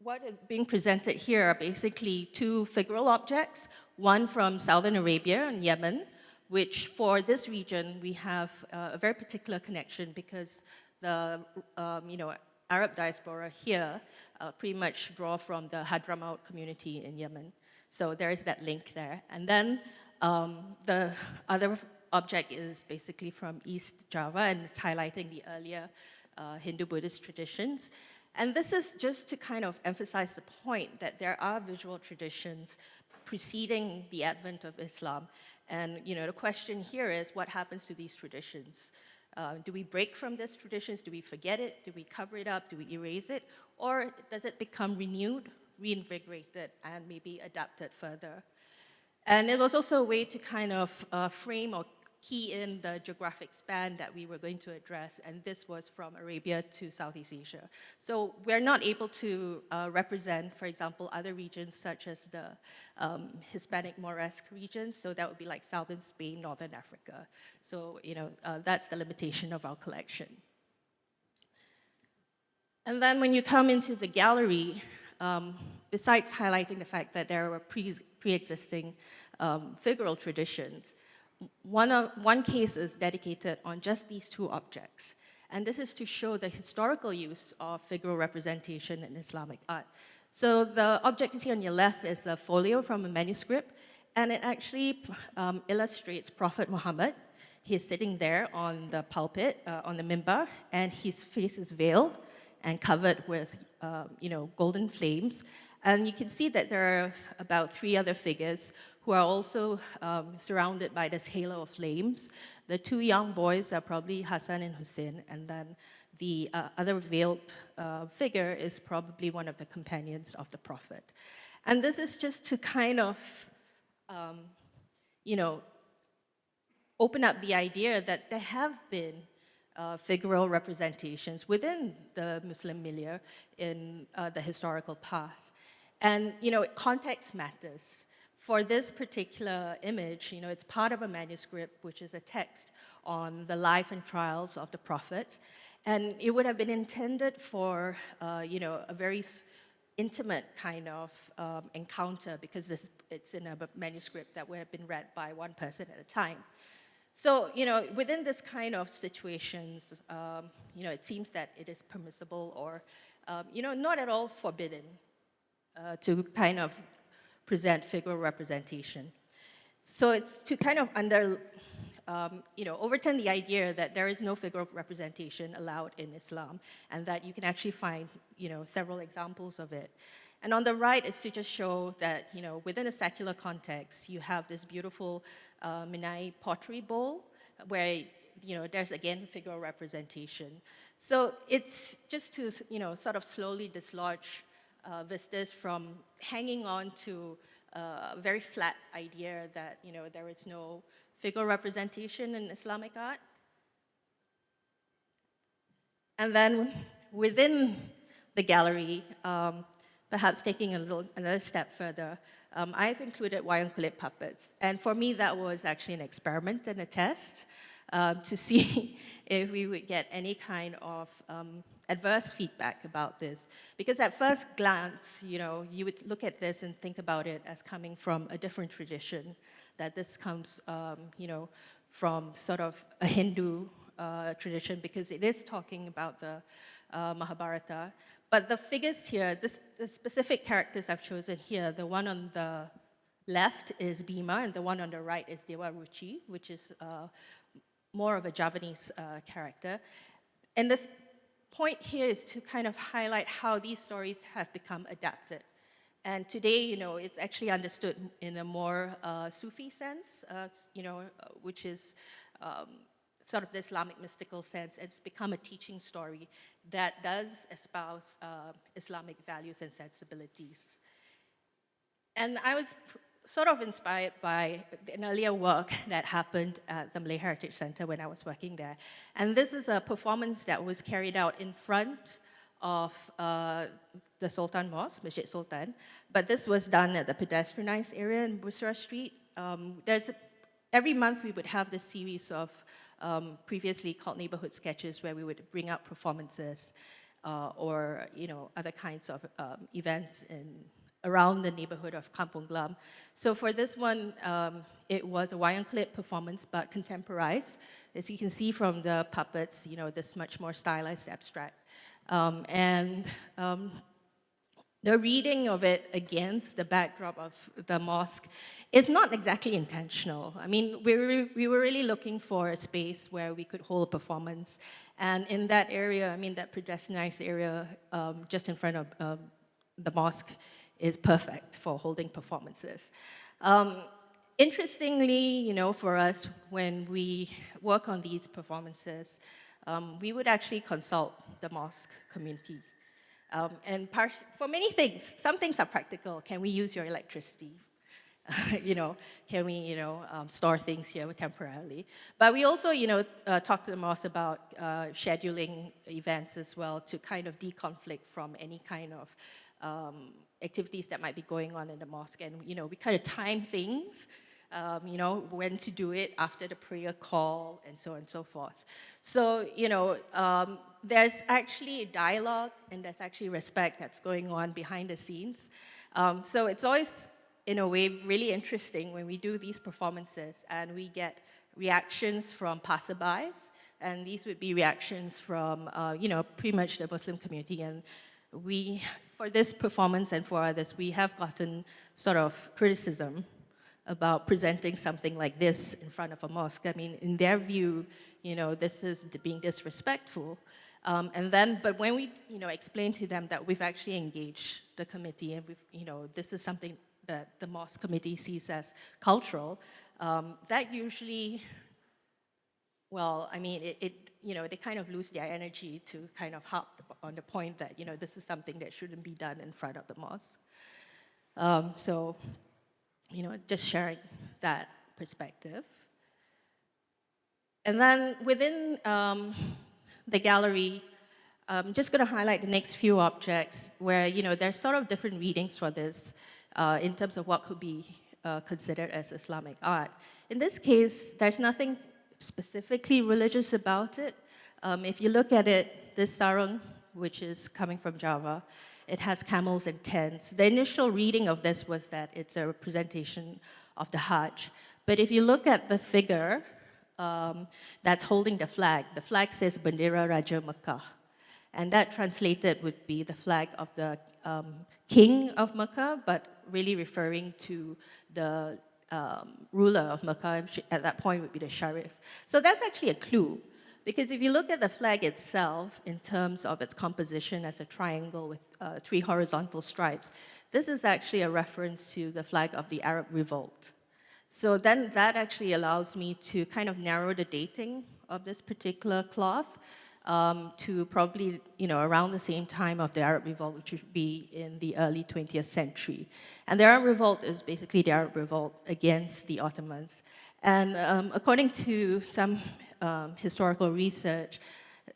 what is being presented here are basically two figural objects, one from Southern Arabia and Yemen, which for this region, we have a very particular connection because the, Arab diaspora here pretty much draw from the Hadramaut community in Yemen. So there is that link there. And then the other object is basically from East Java, and it's highlighting the earlier Hindu-Buddhist traditions. And this is just to kind of emphasize the point that there are visual traditions preceding the advent of Islam. And the question here is, what happens to these traditions? Do we break from these traditions? Do we forget it? Do we cover it up? Do we erase it? Or does it become renewed, reinvigorated, and maybe adapted further? And it was also a way to kind of frame or key in the geographic span that we were going to address, and this was from Arabia to Southeast Asia. So we're not able to represent, for example, other regions such as the Hispanic Moresque regions, so that would be like southern Spain, northern Africa. So, that's the limitation of our collection. And then when you come into the gallery, besides highlighting the fact that there were pre-existing figural traditions, one case is dedicated on just these two objects. And this is to show the historical use of figural representation in Islamic art. So the object you see on your left is a folio from a manuscript, and it actually illustrates Prophet Muhammad. He's sitting there on the pulpit, on the mimbar, and his face is veiled and covered with, golden flames. And you can see that there are about 3 other figures who are also surrounded by this halo of flames. The 2 young boys are probably Hassan and Hussein, and then the other veiled figure is probably one of the companions of the Prophet. And this is just to kind of, open up the idea that there have been figural representations within the Muslim milieu in the historical past. And, context matters. For this particular image, it's part of a manuscript, which is a text on the life and trials of the Prophet. And it would have been intended for, a very intimate kind of encounter because it's in a manuscript that would have been read by one person at a time. So, within this kind of situations, it seems that it is permissible or, not at all forbidden to kind of present figural representation. So it's to kind of overturn the idea that there is no figural representation allowed in Islam, and that you can actually find, several examples of it. And on the right is to just show that, within a secular context, you have this beautiful Minai pottery bowl where, there's again figural representation. So it's just to, sort of slowly dislodge vistas from hanging on to a very flat idea that, there is no figural representation in Islamic art. And then within the gallery, perhaps taking another step further, I've included wayang kulit puppets. And for me, that was actually an experiment and a test to see if we would get any kind of adverse feedback about this. Because at first glance, you would look at this and think about it as coming from a different tradition, that this comes, from sort of a Hindu tradition, because it is talking about the Mahabharata. But the figures here, the specific characters I've chosen here, the one on the left is Bhima, and the one on the right is Dewa Ruchi, which is more of a Javanese character. And the point here is to kind of highlight how these stories have become adapted. And today, it's actually understood in a more Sufi sense, which is sort of the Islamic mystical sense. It's become a teaching story that does espouse Islamic values and sensibilities. And I was sort of inspired by an earlier work that happened at the Malay Heritage Center when I was working there. And this is a performance that was carried out in front of the Sultan Mosque, Masjid Sultan, but this was done at the pedestrianized area in Busra Street. Every month we would have this series of previously called neighborhood sketches where we would bring up performances or other kinds of events around the neighborhood of Kampung Glam. So for this one, it was a wayang clip performance, but contemporized. As you can see from the puppets, this much more stylized abstract. The reading of it against the backdrop of the mosque is not exactly intentional. I mean, we were really looking for a space where we could hold a performance. And in that area, I mean, that pedestrianized area just in front of the mosque is perfect for holding performances. Interestingly, for us, when we work on these performances, we would actually consult the mosque community. For many things, some things are practical. Can we use your electricity? Can we, store things here temporarily? But we also, talk to the mosque about scheduling events as well to kind of deconflict from any kind of activities that might be going on in the mosque. And, we kind of time things, when to do it after the prayer call and so on and so forth. So, there's actually dialogue and there's actually respect that's going on behind the scenes. So it's always, in a way, really interesting when we do these performances and we get reactions from passerbys, and these would be reactions from, pretty much the Muslim community. And for this performance and for others, we have gotten sort of criticism about presenting something like this in front of a mosque. I mean, in their view, this is being disrespectful. But when we, explain to them that we've actually engaged the committee and this is something that the mosque committee sees as cultural, that usually, well, I mean, they kind of lose their energy to kind of harp on the point that, this is something that shouldn't be done in front of the mosque. Just sharing that perspective. And then within the gallery, I'm just going to highlight the next few objects where, there's sort of different readings for this in terms of what could be considered as Islamic art. In this case, there's nothing specifically religious about it. If you look at it, this sarung, which is coming from Java, it has camels and tents. The initial reading of this was that it's a representation of the Hajj. But if you look at the figure that's holding the flag says Bendera Raja Mecca. And that translated would be the flag of the king of Mecca, but really referring to the ruler of Mecca, at that point would be the Sharif. So that's actually a clue. Because if you look at the flag itself, in terms of its composition as a triangle with 3 horizontal stripes, this is actually a reference to the flag of the Arab Revolt. So then that actually allows me to kind of narrow the dating of this particular cloth to probably, around the same time of the Arab Revolt, which would be in the early 20th century. And the Arab Revolt is basically the Arab Revolt against the Ottomans. And according to some historical research,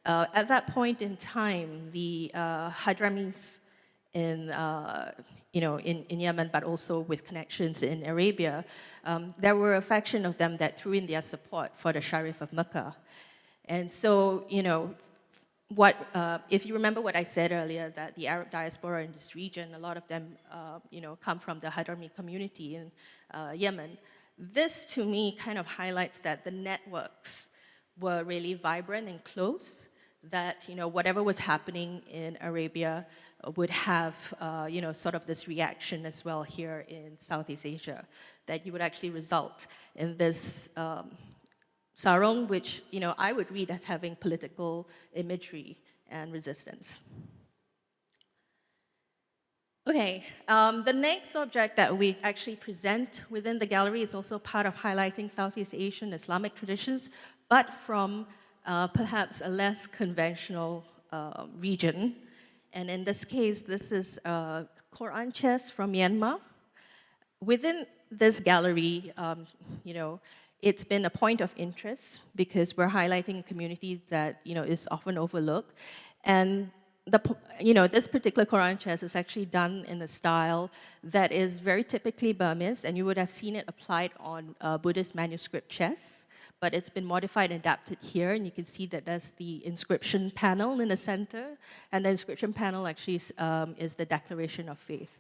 at that point in time, the Hadramis in Yemen, but also with connections in Arabia, there were a faction of them that threw in their support for the Sharif of Mecca. And so, if you remember what I said earlier, that the Arab diaspora in this region, a lot of them, come from the Hadrami community in Yemen. This, to me, kind of highlights that the networks were really vibrant and close, that, whatever was happening in Arabia would have, sort of this reaction as well here in Southeast Asia, that you would actually result in this sarong, which, I would read as having political imagery and resistance. Okay, the next object that we actually present within the gallery is also part of highlighting Southeast Asian Islamic traditions, but from perhaps a less conventional region. And in this case, this is a Quran chest from Myanmar. Within this gallery, it's been a point of interest because we're highlighting a community that, is often overlooked. And this particular Quran chess is actually done in a style that is very typically Burmese, and you would have seen it applied on Buddhist manuscript chess, but it's been modified and adapted here, and you can see that there's the inscription panel in the center, and the inscription panel actually is the declaration of faith.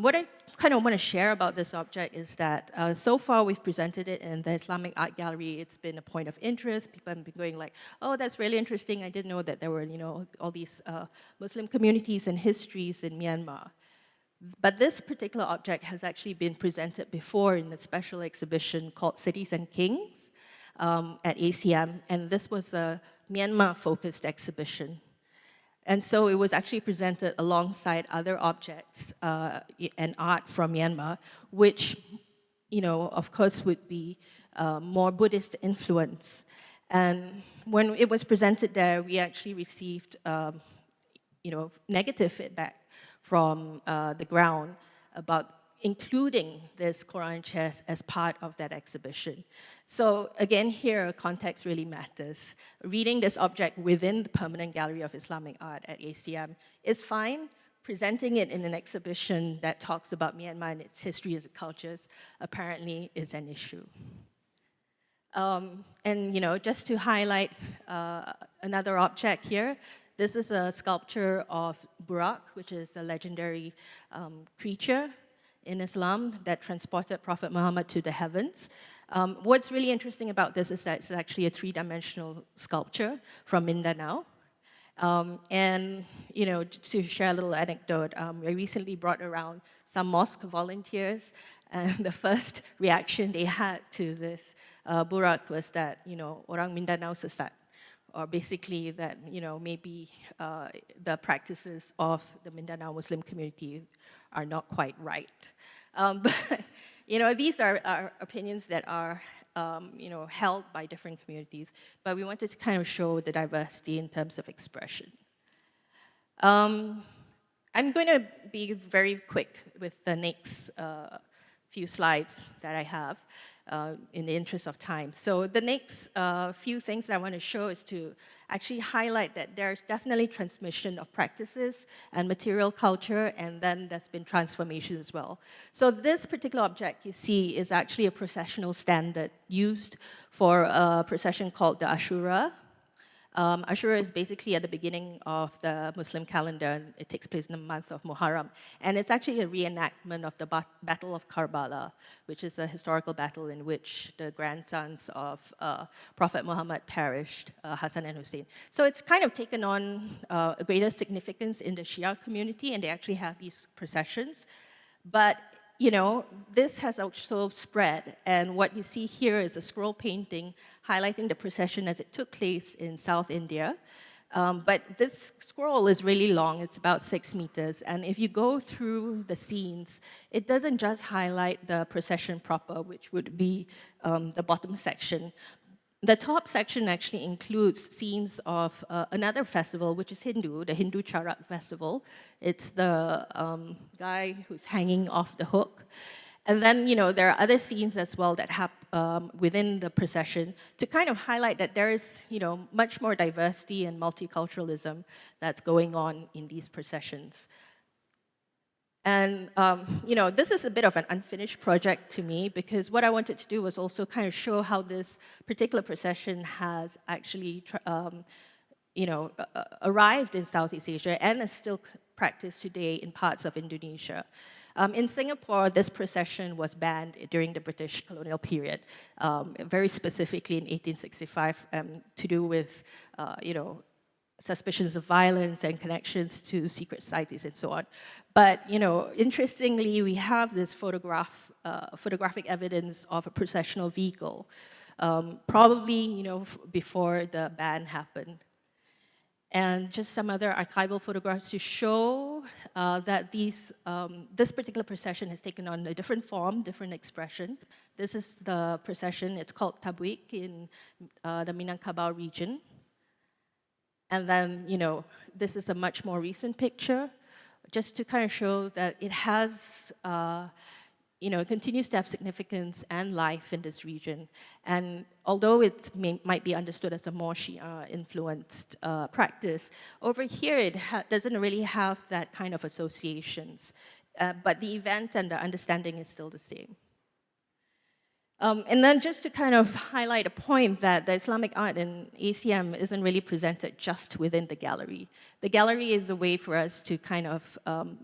What I kind of want to share about this object is that so far we've presented it in the Islamic Art Gallery. It's been a point of interest. People have been going like, oh, that's really interesting. I didn't know that there were, all these Muslim communities and histories in Myanmar. But this particular object has actually been presented before in a special exhibition called Cities and Kings at ACM, and this was a Myanmar-focused exhibition. And so it was actually presented alongside other objects and art from Myanmar, which, of course, would be more Buddhist influence. And when it was presented there, we actually received, negative feedback from the ground about including this Quran chess as part of that exhibition. So again, here, context really matters. Reading this object within the Permanent Gallery of Islamic Art at ACM is fine. Presenting it in an exhibition that talks about Myanmar and its history and cultures apparently is an issue. And just to highlight another object here, this is a sculpture of Burak, which is a legendary creature in Islam that transported Prophet Muhammad to the heavens. What's really interesting about this is that it's actually a three-dimensional sculpture from Mindanao. And to share a little anecdote, I recently brought around some mosque volunteers, and the first reaction they had to this Burak was that, orang Mindanao sesat, or basically that, maybe the practices of the Mindanao Muslim community are not quite right. But, these are opinions that are, held by different communities, but we wanted to kind of show the diversity in terms of expression. I'm going to be very quick with the next few slides that I have in the interest of time. So the next few things that I want to show is to actually highlight that there's definitely transmission of practices and material culture, and then there's been transformation as well. So this particular object you see is actually a processional standard used for a procession called the Ashura. Ashura is basically at the beginning of the Muslim calendar, and it takes place in the month of Muharram. And it's actually a reenactment of the Battle of Karbala, which is a historical battle in which the grandsons of Prophet Muhammad perished, Hassan and Hussein. So it's kind of taken on a greater significance in the Shia community, and they actually have these processions. But this has also spread, and what you see here is a scroll painting highlighting the procession as it took place in South India. But this scroll is really long, it's about 6 meters, and if you go through the scenes, it doesn't just highlight the procession proper, which would be the bottom section. The top section actually includes scenes of another festival, which is Hindu, the Hindu Charak festival. It's the guy who's hanging off the hook. And then, there are other scenes as well that happen within the procession to kind of highlight that there is, much more diversity and multiculturalism that's going on in these processions. And, this is a bit of an unfinished project to me, because what I wanted to do was also kind of show how this particular procession has actually, arrived in Southeast Asia and is still practiced today in parts of Indonesia. In Singapore, this procession was banned during the British colonial period, very specifically in 1865, to do with, suspicions of violence and connections to secret societies and so on. But, interestingly, we have this photographic evidence of a processional vehicle, probably, before the ban happened. And just some other archival photographs to show that this particular procession has taken on a different form, different expression. This is the procession, it's called Tabuik in the Minangkabau region. And then, this is a much more recent picture, just to kind of show that it has continues to have significance and life in this region. And although it might be understood as a more Shia-influenced practice, over here it doesn't really have that kind of associations. But the event and the understanding is still the same. And then just to kind of highlight a point that the Islamic art in ACM isn't really presented just within the gallery. The gallery is a way for us to kind of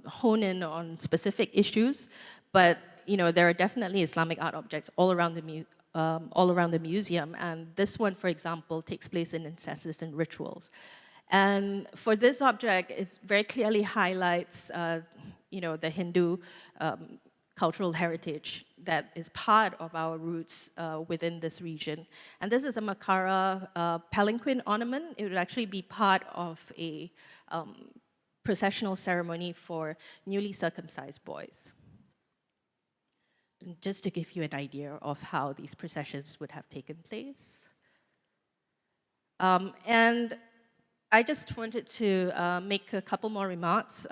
hone in on specific issues, but there are definitely Islamic art objects all around the museum, and this one, for example, takes place in ancestors and rituals. And for this object, it very clearly highlights, the Hindu cultural heritage that is part of our roots within this region. And this is a Makara palanquin ornament. It would actually be part of a processional ceremony for newly circumcised boys. And just to give you an idea of how these processions would have taken place. And I just wanted to make a couple more remarks.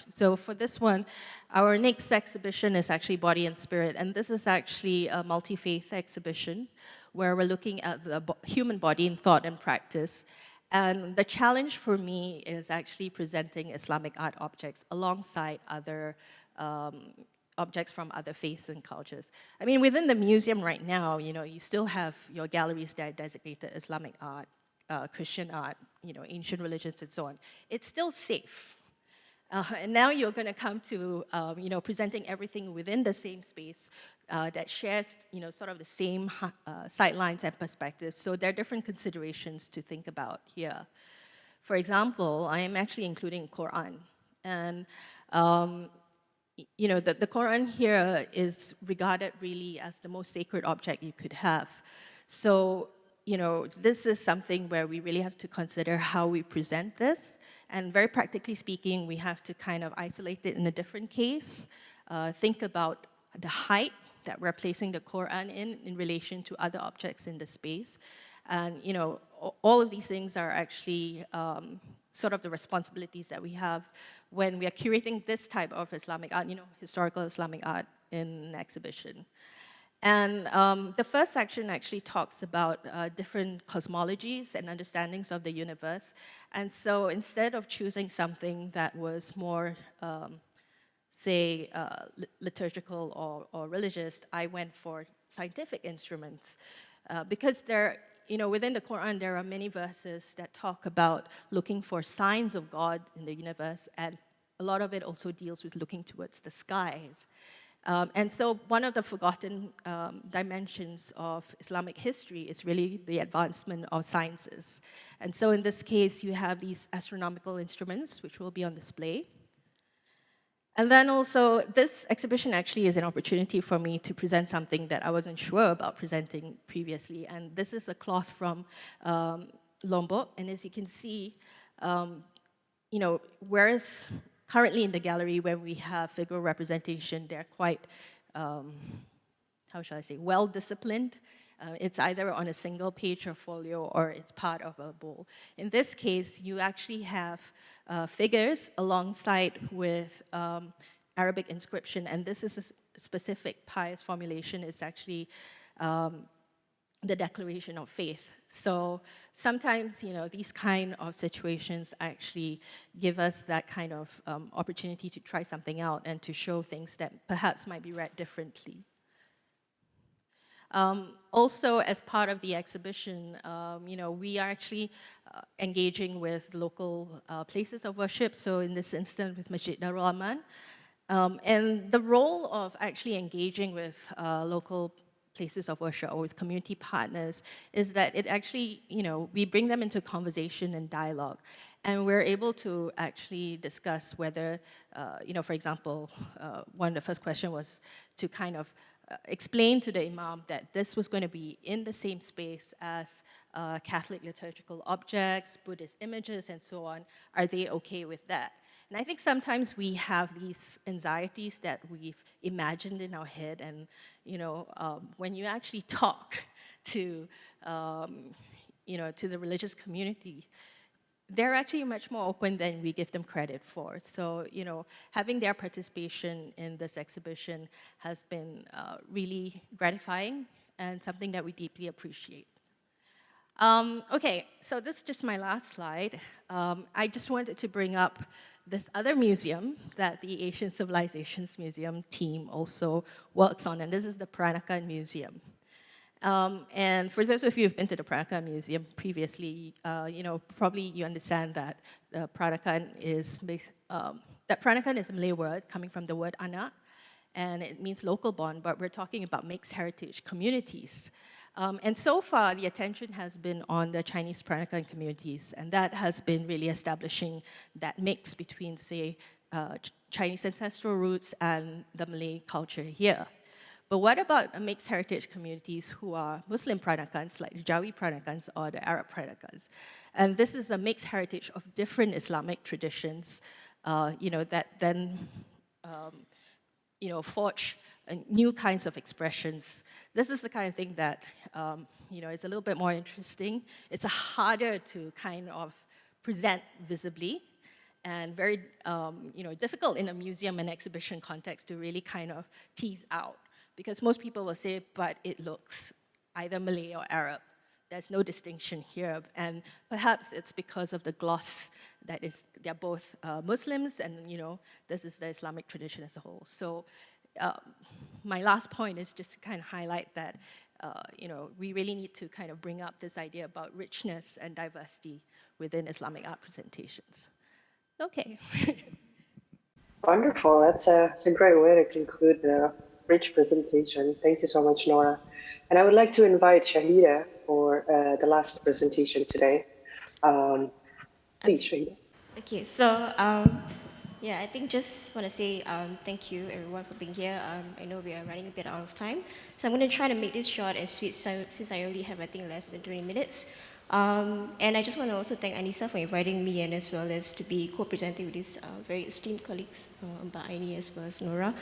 So for this one, our next exhibition is actually Body and Spirit, and this is actually a multi-faith exhibition where we're looking at the human body in thought and practice. And the challenge for me is actually presenting Islamic art objects alongside other objects from other faiths and cultures. I mean, within the museum right now, you still have your galleries that are designated Islamic art, Christian art, ancient religions and so on. It's still safe. And now you're going to come to, presenting everything within the same space that shares, sort of the same sightlines and perspectives. So there are different considerations to think about here. For example, I am actually including Quran. And, the Quran here is regarded really as the most sacred object you could have. So, this is something where we really have to consider how we present this. And very practically speaking, we have to kind of isolate it in a different case, think about the height that we're placing the Quran in relation to other objects in the space. And, all of these things are actually sort of the responsibilities that we have when we are curating this type of Islamic art, historical Islamic art in an exhibition. And the first section actually talks about different cosmologies and understandings of the universe. And so instead of choosing something that was more, say, liturgical or religious, I went for scientific instruments. Because within the Quran, there are many verses that talk about looking for signs of God in the universe, and a lot of it also deals with looking towards the skies. And so one of the forgotten dimensions of Islamic history is really the advancement of sciences. And so in this case, you have these astronomical instruments, which will be on display. And then also, this exhibition actually is an opportunity for me to present something that I wasn't sure about presenting previously. And this is a cloth from Lombok. And as you can see, whereas currently in the gallery, when we have figure representation, they're quite, how shall I say, well-disciplined. It's either on a single page or folio, or it's part of a bowl. In this case, you actually have figures alongside with Arabic inscription, and this is a specific pious formulation. It's actually the declaration of faith. So sometimes, these kind of situations actually give us that kind of opportunity to try something out and to show things that perhaps might be read differently. Also, as part of the exhibition, we are actually engaging with local places of worship. So in this instance, with Masjid Darul Aman. And the role of actually engaging with local places of worship or with community partners is that it actually, we bring them into conversation and dialogue. And we're able to actually discuss whether, for example, one of the first questions was to kind of explain to the imam that this was going to be in the same space as Catholic liturgical objects, Buddhist images, and so on. Are they okay with that? And I think sometimes we have these anxieties that we've imagined in our head, and when you actually talk to to the religious community, they're actually much more open than we give them credit for. So, having their participation in this exhibition has been really gratifying and something that we deeply appreciate. Okay, so this is just my last slide. I just wanted to bring up this other museum that the Asian Civilizations Museum team also works on, and this is the Peranakan Museum. And for those of you who've been to the Peranakan Museum previously, probably you understand that Peranakan is a Malay word coming from the word anak, and it means local born, but we're talking about mixed heritage communities. And so far, the attention has been on the Chinese Peranakan communities, and that has been really establishing that mix between, say, Chinese ancestral roots and the Malay culture here. But what about mixed heritage communities who are Muslim Peranakans, like the Jawi Peranakans or the Arab Peranakans? And this is a mixed heritage of different Islamic traditions, that then, forge new kinds of expressions. This is the kind of thing that, it's a little bit more interesting. It's harder to kind of present visibly, and very, difficult in a museum and exhibition context to really kind of tease out. Because most people will say, but it looks either Malay or Arab. There's no distinction here. And perhaps it's because of the gloss that is, they're both Muslims, and this is the Islamic tradition as a whole. So my last point is just to kind of highlight that we really need to kind of bring up this idea about richness and diversity within Islamic art presentations. Okay. Wonderful. That's a great way to conclude the rich presentation. Thank you so much, Nora. And I would like to invite Shahida for the last presentation today. Please, Shahida. Okay, so I think just want to say thank you everyone for being here. I know we are running a bit out of time, so I'm going to try to make this short and sweet since I only have, I think, less than 20 minutes. And I just want to also thank Anissa for inviting me and as well as to be co-presenting with these very esteemed colleagues, Mbak Aini as well as Nora.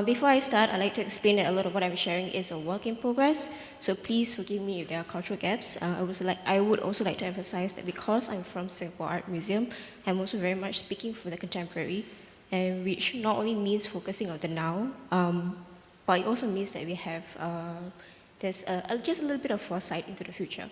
Before I start, I'd like to explain that a lot of what I'm sharing is a work in progress, so please forgive me if there are cultural gaps. I would also like to emphasize that because I'm from Singapore Art Museum, I'm also very much speaking for the contemporary, and which not only means focusing on the now, but it also means that we have, there's just a little bit of foresight into the future.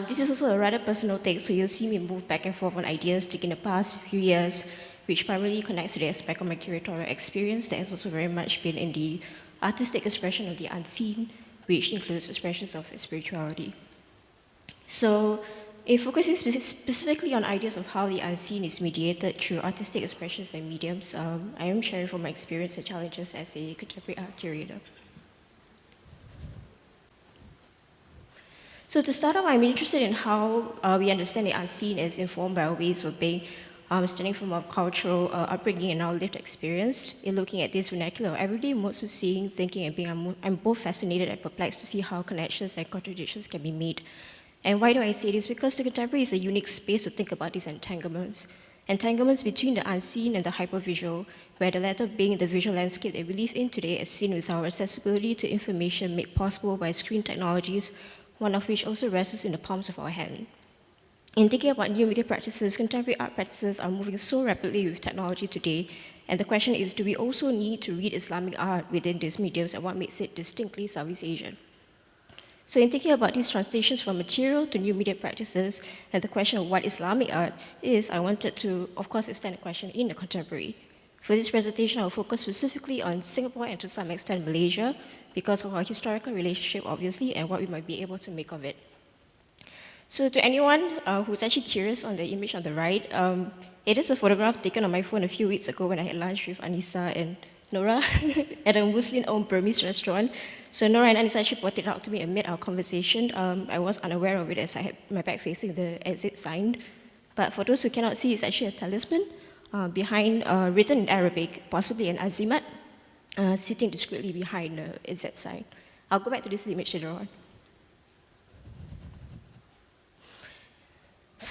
This is also a rather personal take, so you'll see me move back and forth on ideas taken the past few years, which primarily connects to the aspect of my curatorial experience that has also very much been in the artistic expression of the unseen, which includes expressions of spirituality. So, it focuses specifically on ideas of how the unseen is mediated through artistic expressions and mediums. I am sharing from my experience and challenges as a contemporary art curator. So to start off, I'm interested in how we understand the unseen as informed by our ways of being, stemming from our cultural upbringing and our lived experience. In looking at this vernacular of everyday modes of seeing, thinking, and being, I'm both fascinated and perplexed to see how connections and contradictions can be made. And why do I say this? Because the contemporary is a unique space to think about these entanglements. Entanglements between the unseen and the hypervisual, where the latter being the visual landscape that we live in today as seen with our accessibility to information made possible by screen technologies, one of which also rests in the palms of our hand. In thinking about new media practices, contemporary art practices are moving so rapidly with technology today, and the question is, do we also need to read Islamic art within these mediums, and what makes it distinctly Southeast Asian? So in thinking about these translations from material to new media practices, and the question of what Islamic art is, I wanted to, of course, extend the question in the contemporary. For this presentation, I will focus specifically on Singapore and to some extent Malaysia, because of our historical relationship, obviously, and what we might be able to make of it. So to anyone who's actually curious on the image on the right, it is a photograph taken on my phone a few weeks ago when I had lunch with Anissa and Nora at a Muslim-owned Burmese restaurant. So Nora and Anissa actually pointed out to me amid our conversation. I was unaware of it as I had my back facing the exit sign. But for those who cannot see, it's actually a talisman behind, written in Arabic, possibly an azimat, sitting discreetly behind the exit sign. I'll go back to this image later on.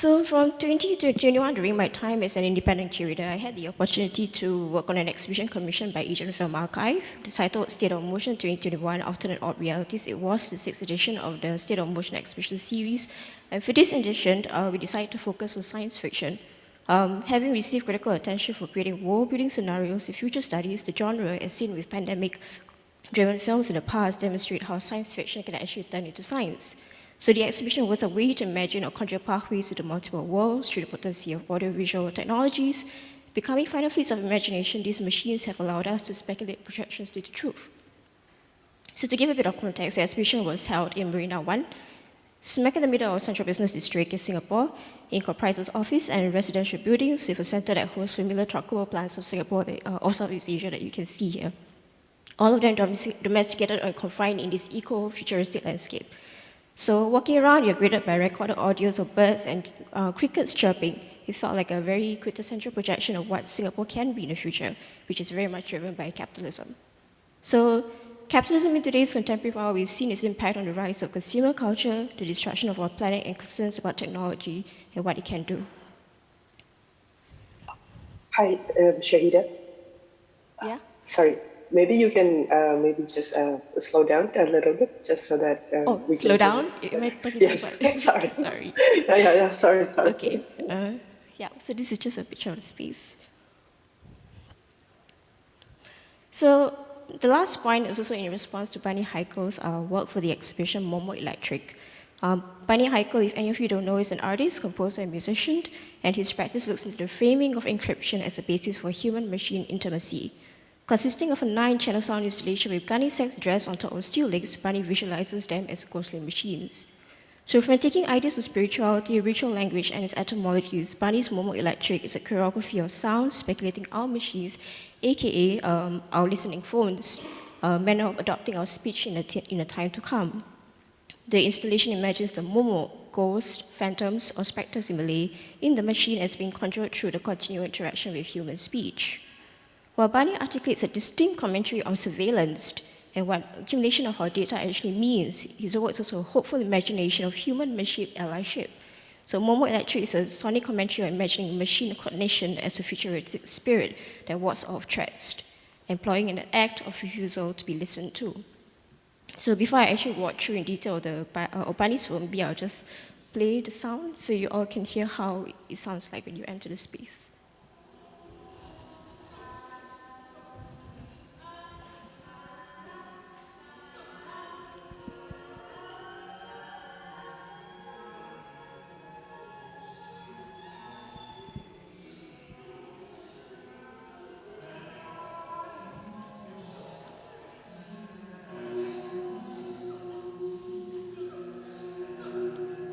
So from 20 to 21, during my time as an independent curator, I had the opportunity to work on an exhibition commissioned by Asian Film Archive. The title State of Motion 2021, Alternate Odd Realities. It was the 6th edition of the State of Motion exhibition series. And for this edition, we decided to focus on science fiction. Having received critical attention for creating world-building scenarios in future studies, the genre, as seen with pandemic-driven films in the past, demonstrate how science fiction can actually turn into science. So the exhibition was a way to imagine or conjure pathways to the multiple worlds through the potency of audiovisual technologies. Becoming final fleets of imagination, these machines have allowed us to speculate projections to the truth. So to give a bit of context, the exhibition was held in Marina 1, smack in the middle of Central Business District in Singapore. It comprises office and residential buildings with a center that hosts familiar tropical plants of Singapore, of Southeast Asia that you can see here. All of them domesticated and confined in this eco-futuristic landscape. So walking around, you're greeted by recorded audios of birds and crickets chirping. It felt like a very quintessential projection of what Singapore can be in the future, which is very much driven by capitalism. So capitalism in today's contemporary world, we've seen its impact on the rise of consumer culture, the destruction of our planet, and concerns about technology and what it can do. Hi, Shahida. Yeah? Sorry, maybe you can maybe just slow down a little bit, just so that we slow can... down? Am I talking Yes, about? sorry. Sorry. Yeah, sorry. Okay. Yeah, so this is just a picture of the space. So the last point is also in response to Bani Haikhal's work for the exhibition Momo Electric. Bani Haikhal, if any of you don't know, is an artist, composer, and musician, and his practice looks into the framing of encryption as a basis for human-machine intimacy. Consisting of a 9-channel sound installation with gunny sacks dressed on top of steel legs, Bani visualizes them as ghostly machines. So from taking ideas of spirituality, ritual language, and its etymologies, Bani's Momo Electric is a choreography of sounds speculating our machines, aka our listening phones, a manner of adopting our speech in a time to come. The installation imagines the Momo, ghosts, phantoms, or specters in Malay, in the machine as being conjured through the continual interaction with human speech. While Bani articulates a distinct commentary on surveillance and what accumulation of our data actually means, his work is also a hopeful imagination of human-machine allyship. So Momo Electric is a sonic commentary on imagining machine cognition as a futuristic spirit that wards off threats, employing an act of refusal to be listened to. So before I actually walk through in detail the Bani's work, maybe I'll just play the sound so you all can hear how it sounds like when you enter the space.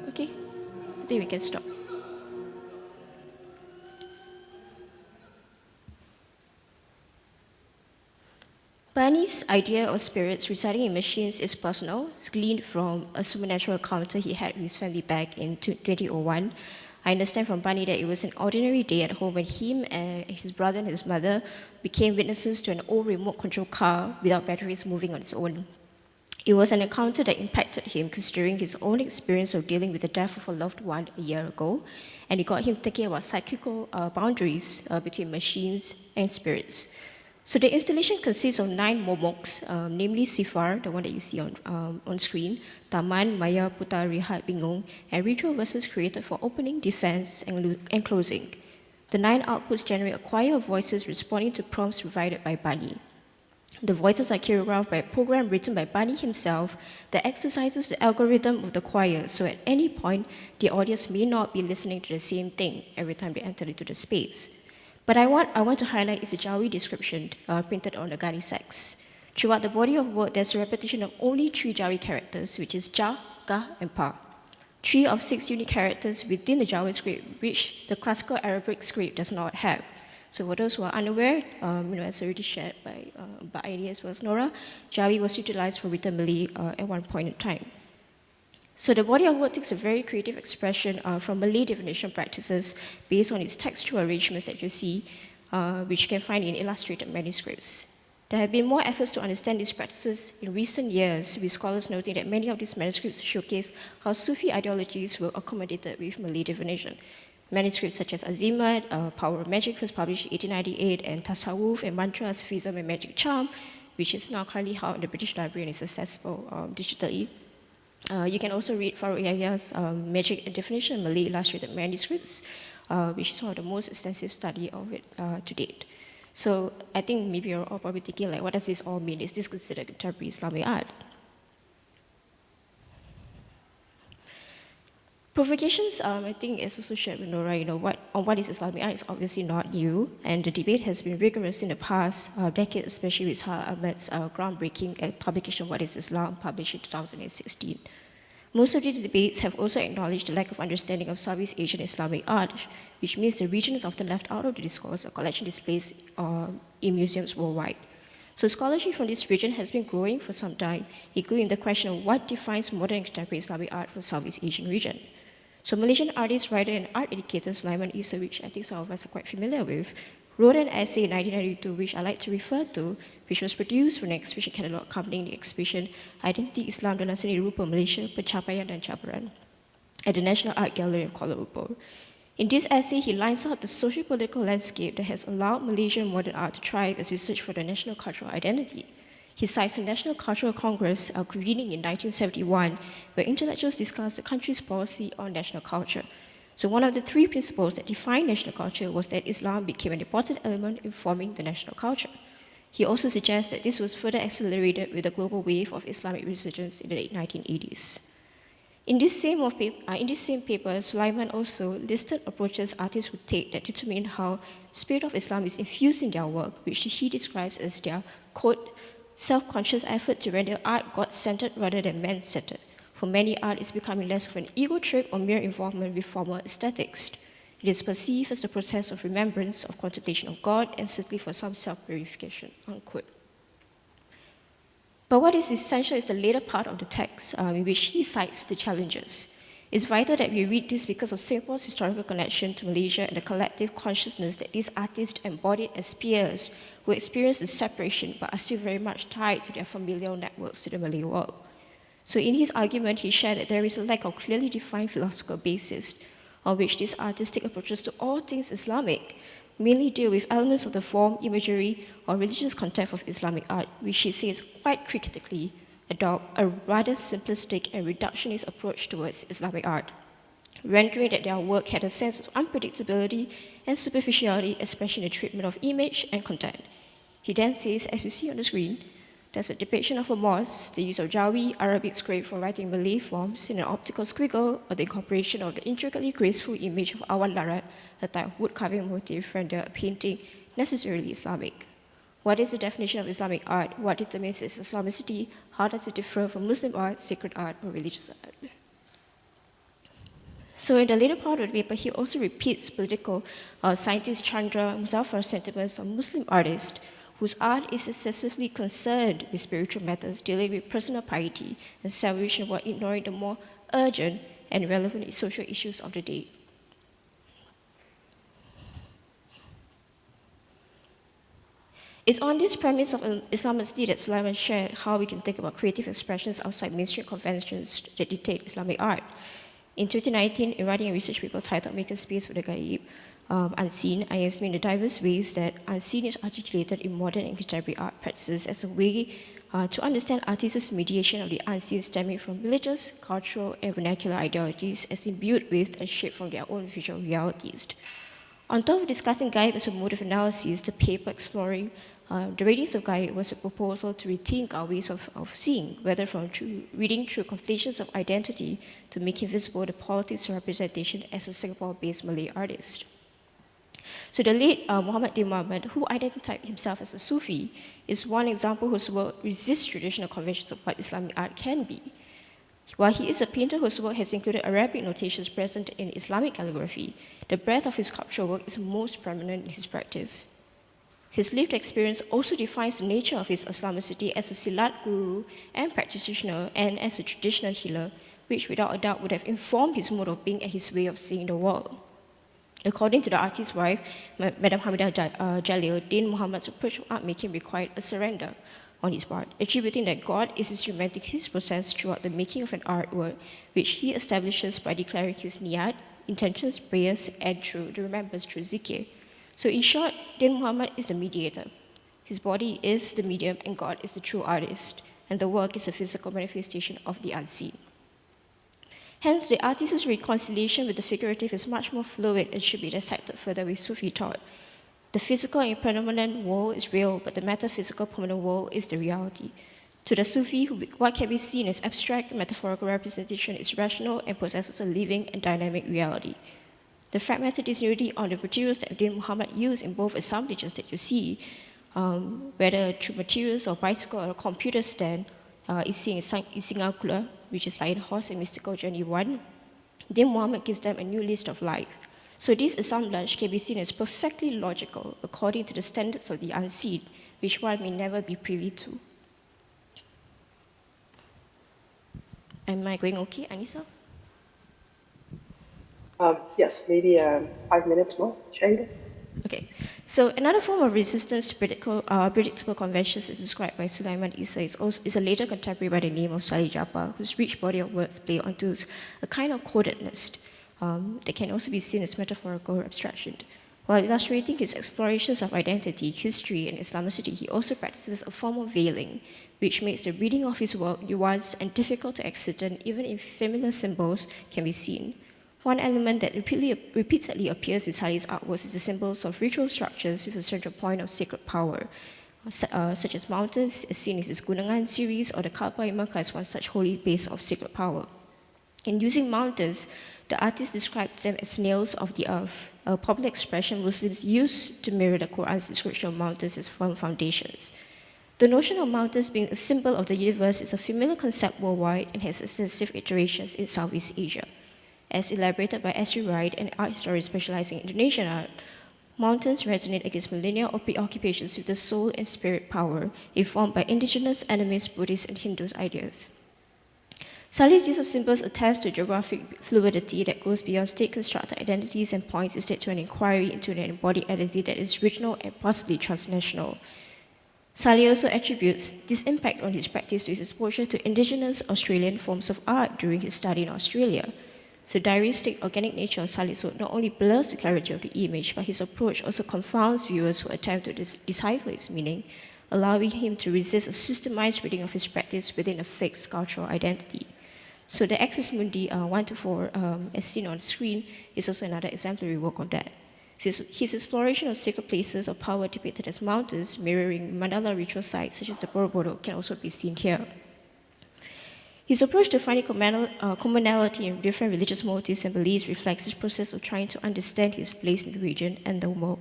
Okay, I think we can stop. Bani's idea of spirits residing in machines is personal. It's gleaned from a supernatural encounter he had with his family back in 2001. I understand from Bani that it was an ordinary day at home when him and his brother and his mother became witnesses to an old remote control car without batteries moving on its own. It was an encounter that impacted him, considering his own experience of dealing with the death of a loved one a year ago, and it got him thinking about psychical boundaries between machines and spirits. So the installation consists of 9 momoks, namely Sifar, the one that you see on screen, Taman, Maya, Puta, Rehat, Bingung, and ritual verses created for opening, defense, and closing. The 9 outputs generate a choir of voices responding to prompts provided by Bani. The voices are choreographed by a program written by Bani himself that exercises the algorithm of the choir, so at any point, the audience may not be listening to the same thing every time they enter into the space. But I want to highlight is the Jawi description printed on the gunny sacks. Throughout the body of work, there's a repetition of only 3 Jawi characters, which is Ja, Ga, and Pa. 3 of 6 unique characters within the Jawi script, which the classical Arabic script does not have. So for those who are unaware, as already shared by Aini as well as Nora, Jawi was utilized for written Malay at one point in time. So the body of work takes a very creative expression from Malay divination practices based on its textual arrangements that you see, which you can find in illustrated manuscripts. There have been more efforts to understand these practices in recent years, with scholars noting that many of these manuscripts showcase how Sufi ideologies were accommodated with Malay divination. Manuscripts such as Azimat, Power of Magic, was published in 1898, and Tasawwuf and Mantra, Sufism and Magic Charm, which is now currently held in the British Library and is accessible digitally. You can also read Farouk Yahya's Magic and Definition in Malay illustrated manuscripts, which is one of the most extensive study of it to date. So I think maybe you're all probably thinking, like, what does this all mean? Is this considered contemporary Islamic art? Provocations, I think, as also shared with Nora, what is Islamic art is obviously not new, and the debate has been rigorous in the past decade, especially with Ahmed's groundbreaking publication, What is Islam, published in 2016. Most of these debates have also acknowledged the lack of understanding of Southeast Asian Islamic art, which means the region is often left out of the discourse or collection displays in museums worldwide. So scholarship from this region has been growing for some time, including the question of what defines modern contemporary Islamic art for Southeast Asian region. So Malaysian artist, writer, and art educator Islam and Islamic, which I think some of us are quite familiar with, wrote an essay in 1992, which I like to refer to, which was produced for an exhibition catalog accompanying the exhibition Identity Islam dalam Seni Rupa Malaysia, Pencapaian dan Cabaran at the National Art Gallery of Kuala Lumpur. In this essay, he lines out the socio-political landscape that has allowed Malaysian modern art to thrive as it searched for the national cultural identity. He cites the National Cultural Congress convening in 1971, where intellectuals discussed the country's policy on national culture. So one of the three principles that define national culture was that Islam became an important element in forming the national culture. He also suggests that this was further accelerated with the global wave of Islamic resurgence in the late 1980s. In this same paper, Sulaiman also listed approaches artists would take that determine how spirit of Islam is infused in their work, which he describes as their, quote, self-conscious effort to render art God-centered rather than man-centered. For many, art is becoming less of an ego trip or mere involvement with formal aesthetics. It is perceived as the process of remembrance, of contemplation of God, and simply for some self-purification, unquote. But what is essential is the later part of the text, in which he cites the challenges. It's vital that we read this because of Singapore's historical connection to Malaysia and the collective consciousness that these artists embodied as peers who experienced the separation but are still very much tied to their familial networks to the Malay world. So in his argument, he shared that there is a lack of clearly defined philosophical basis on which these artistic approaches to all things Islamic mainly deal with elements of the form, imagery, or religious context of Islamic art, which he says quite critically adopt a rather simplistic and reductionist approach towards Islamic art, rendering that their work had a sense of unpredictability and superficiality, especially in the treatment of image and content. He then says, as you see on the screen, there's a depiction of a mosque, the use of Jawi, Arabic script for writing Malay forms in an optical squiggle, or the incorporation of the intricately graceful image of awan larat, a type of wood carving motif, render a painting necessarily Islamic. What is the definition of Islamic art? What determines its Islamicity? How does it differ from Muslim art, sacred art, or religious art? So in the later part of the paper, he also repeats political scientist Chandra Muzaffar's sentiments on Muslim artists whose art is excessively concerned with spiritual matters, dealing with personal piety and salvation while ignoring the more urgent and relevant social issues of the day. It's on this premise of Islamicity that Sulaiman shared how we can think about creative expressions outside mainstream conventions that dictate Islamic art. In 2019, in writing a research paper titled Make a Space for the Ghaib, Unseen, I explained the diverse ways that unseen is articulated in modern and contemporary art practices as a way to understand artists' mediation of the unseen stemming from religious, cultural, and vernacular ideologies as imbued with and shaped from their own visual realities. On top of discussing Ghaib as a mode of analysis, the paper exploring the radiance of Ghaib was a proposal to rethink our ways of seeing, whether from reading through conflations of identity to making visible the politics representation as a Singapore-based Malay artist. So the late Muhammad Din Muhammad, who identified himself as a Sufi, is one example whose work resists traditional conventions of what Islamic art can be. While he is a painter whose work has included Arabic notations present in Islamic calligraphy, the breadth of his sculptural work is most prominent in his practice. His lived experience also defines the nature of his Islamicity as a Silat guru and practitioner and as a traditional healer, which without a doubt would have informed his mode of being and his way of seeing the world. According to the artist's wife, Madam Hamidah Jalil, Din Muhammad's approach to art making required a surrender on his part, attributing that God is instrumenting his process throughout the making of an artwork, which he establishes by declaring his niyat, intentions, prayers, and through the remembrance through zikr. So in short, Din Muhammad is the mediator. His body is the medium and God is the true artist, and the work is a physical manifestation of the unseen. Hence, the artist's reconciliation with the figurative is much more fluid and should be dissected further with Sufi thought. The physical and impermanent world is real, but the metaphysical permanent world is the reality. To the Sufi, what can be seen as abstract metaphorical representation is rational and possesses a living and dynamic reality. The fragmented disunity on the materials that Din Muhammad used in both assemblages that you see, whether through materials or bicycle or computer stand, is seen in Singakula, which is Lion Horse and Mystical Journey 1. Din Muhammad gives them a new list of life. So this assemblage can be seen as perfectly logical according to the standards of the unseen, which one may never be privy to. Am I going okay, Anissa? Yes, maybe 5 minutes more, Shahida. Okay, so another form of resistance to predictable conventions is described by Sulaiman Isa is a later contemporary by the name of Salih Jafar, whose rich body of words play onto a kind of codedness that can also be seen as metaphorical abstraction. While illustrating his explorations of identity, history, and Islamicity, he also practices a form of veiling, which makes the reading of his work nuanced and difficult to ascertain even if familiar symbols can be seen. One element that repeatedly appears in Salih's artworks is the symbols of ritual structures with a central point of sacred power, such as mountains, as seen in his Gunangan series, or the Kaaba in Makkah as one such holy base of sacred power. In using mountains, the artist describes them as nails of the earth, a popular expression Muslims use to mirror the Quran's description of mountains as firm foundations. The notion of mountains being a symbol of the universe is a familiar concept worldwide and has extensive iterations in Southeast Asia. As elaborated by S.U. Wright, an art historian specializing in Indonesian art, mountains resonate against millennia of preoccupations with the soul and spirit power informed by indigenous, animist, Buddhist, and Hindu ideas. Salih's use of symbols attests to geographic fluidity that goes beyond state-constructed identities and points instead to an inquiry into an embodied identity that is regional and possibly transnational. Salih also attributes this impact on his practice to his exposure to indigenous Australian forms of art during his study in Australia. So diaristic, organic nature of Salih's work not only blurs the clarity of the image, but his approach also confounds viewers who attempt to decipher its meaning, allowing him to resist a systemized reading of his practice within a fixed cultural identity. So the Axis Mundi 1 to 4, as seen on the screen, is also another exemplary work of that. His exploration of sacred places of power depicted as mountains, mirroring Mandala ritual sites such as the Borobudur, can also be seen here. His approach to finding commonality in different religious motives and beliefs reflects his process of trying to understand his place in the region and the world.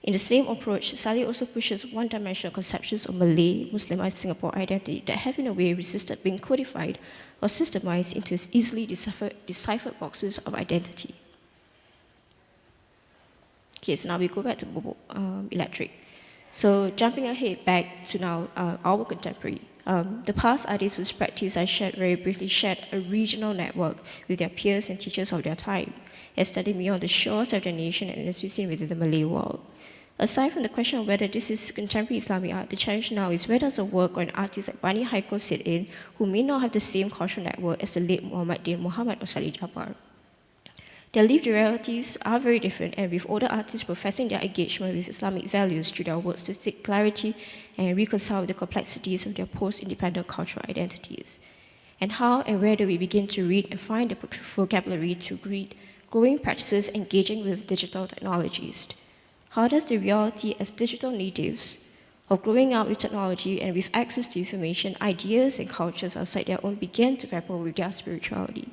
In the same approach, Salih also pushes one-dimensional conceptions of Malay, Muslimized Singapore identity that have in a way resisted being codified or systemized into easily deciphered boxes of identity. Okay, so now we go back to Electric. So jumping ahead back to now our contemporary. The past artists whose practice I shared very briefly shared a regional network with their peers and teachers of their time, extending beyond the shores of their nation and as we see within the Malay world. Aside from the question of whether this is contemporary Islamic art, the challenge now is where does a work or an artist like Bani Haiko sit in, who may not have the same cultural network as the late Muhammad Din Muhammad or Salih Jafar. Their lived realities are very different, and with older artists professing their engagement with Islamic values through their works to seek clarity and reconcile with the complexities of their post-independent cultural identities. And how and where do we begin to read and find the vocabulary to greet growing practices engaging with digital technologies? How does the reality as digital natives of growing up with technology and with access to information, ideas, and cultures outside their own begin to grapple with their spirituality?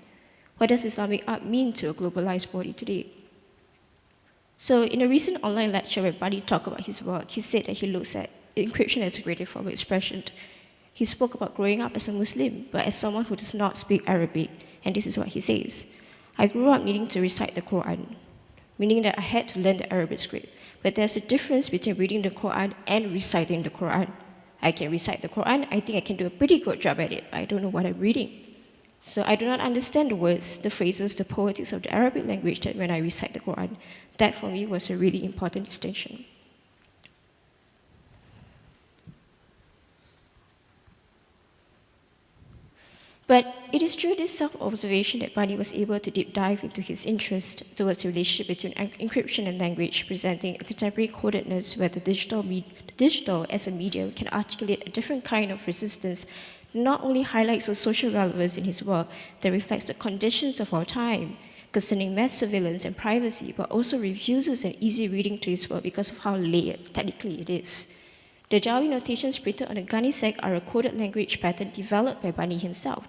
What does Islamic art mean to a globalized body today? So in a recent online lecture where Bani talked about his work, he said that he looks at encryption as a creative form of expression. He spoke about growing up as a Muslim, but as someone who does not speak Arabic, and this is what he says. I grew up needing to recite the Quran, meaning that I had to learn the Arabic script. But there's a difference between reading the Quran and reciting the Quran. I can recite the Quran, I think I can do a pretty good job at it, but I don't know what I'm reading. So I do not understand the words, the phrases, the poetics of the Arabic language that when I recite the Quran. That for me was a really important distinction. But it is through this self-observation that Bani was able to deep dive into his interest towards the relationship between encryption and language, presenting a contemporary codedness where the digital as a medium can articulate a different kind of resistance that not only highlights the social relevance in his work that reflects the conditions of our time concerning mass surveillance and privacy, but also refuses an easy reading to his work because of how layered technically it is. The Jawi notations printed on the Ganisek are a coded language pattern developed by Bani himself.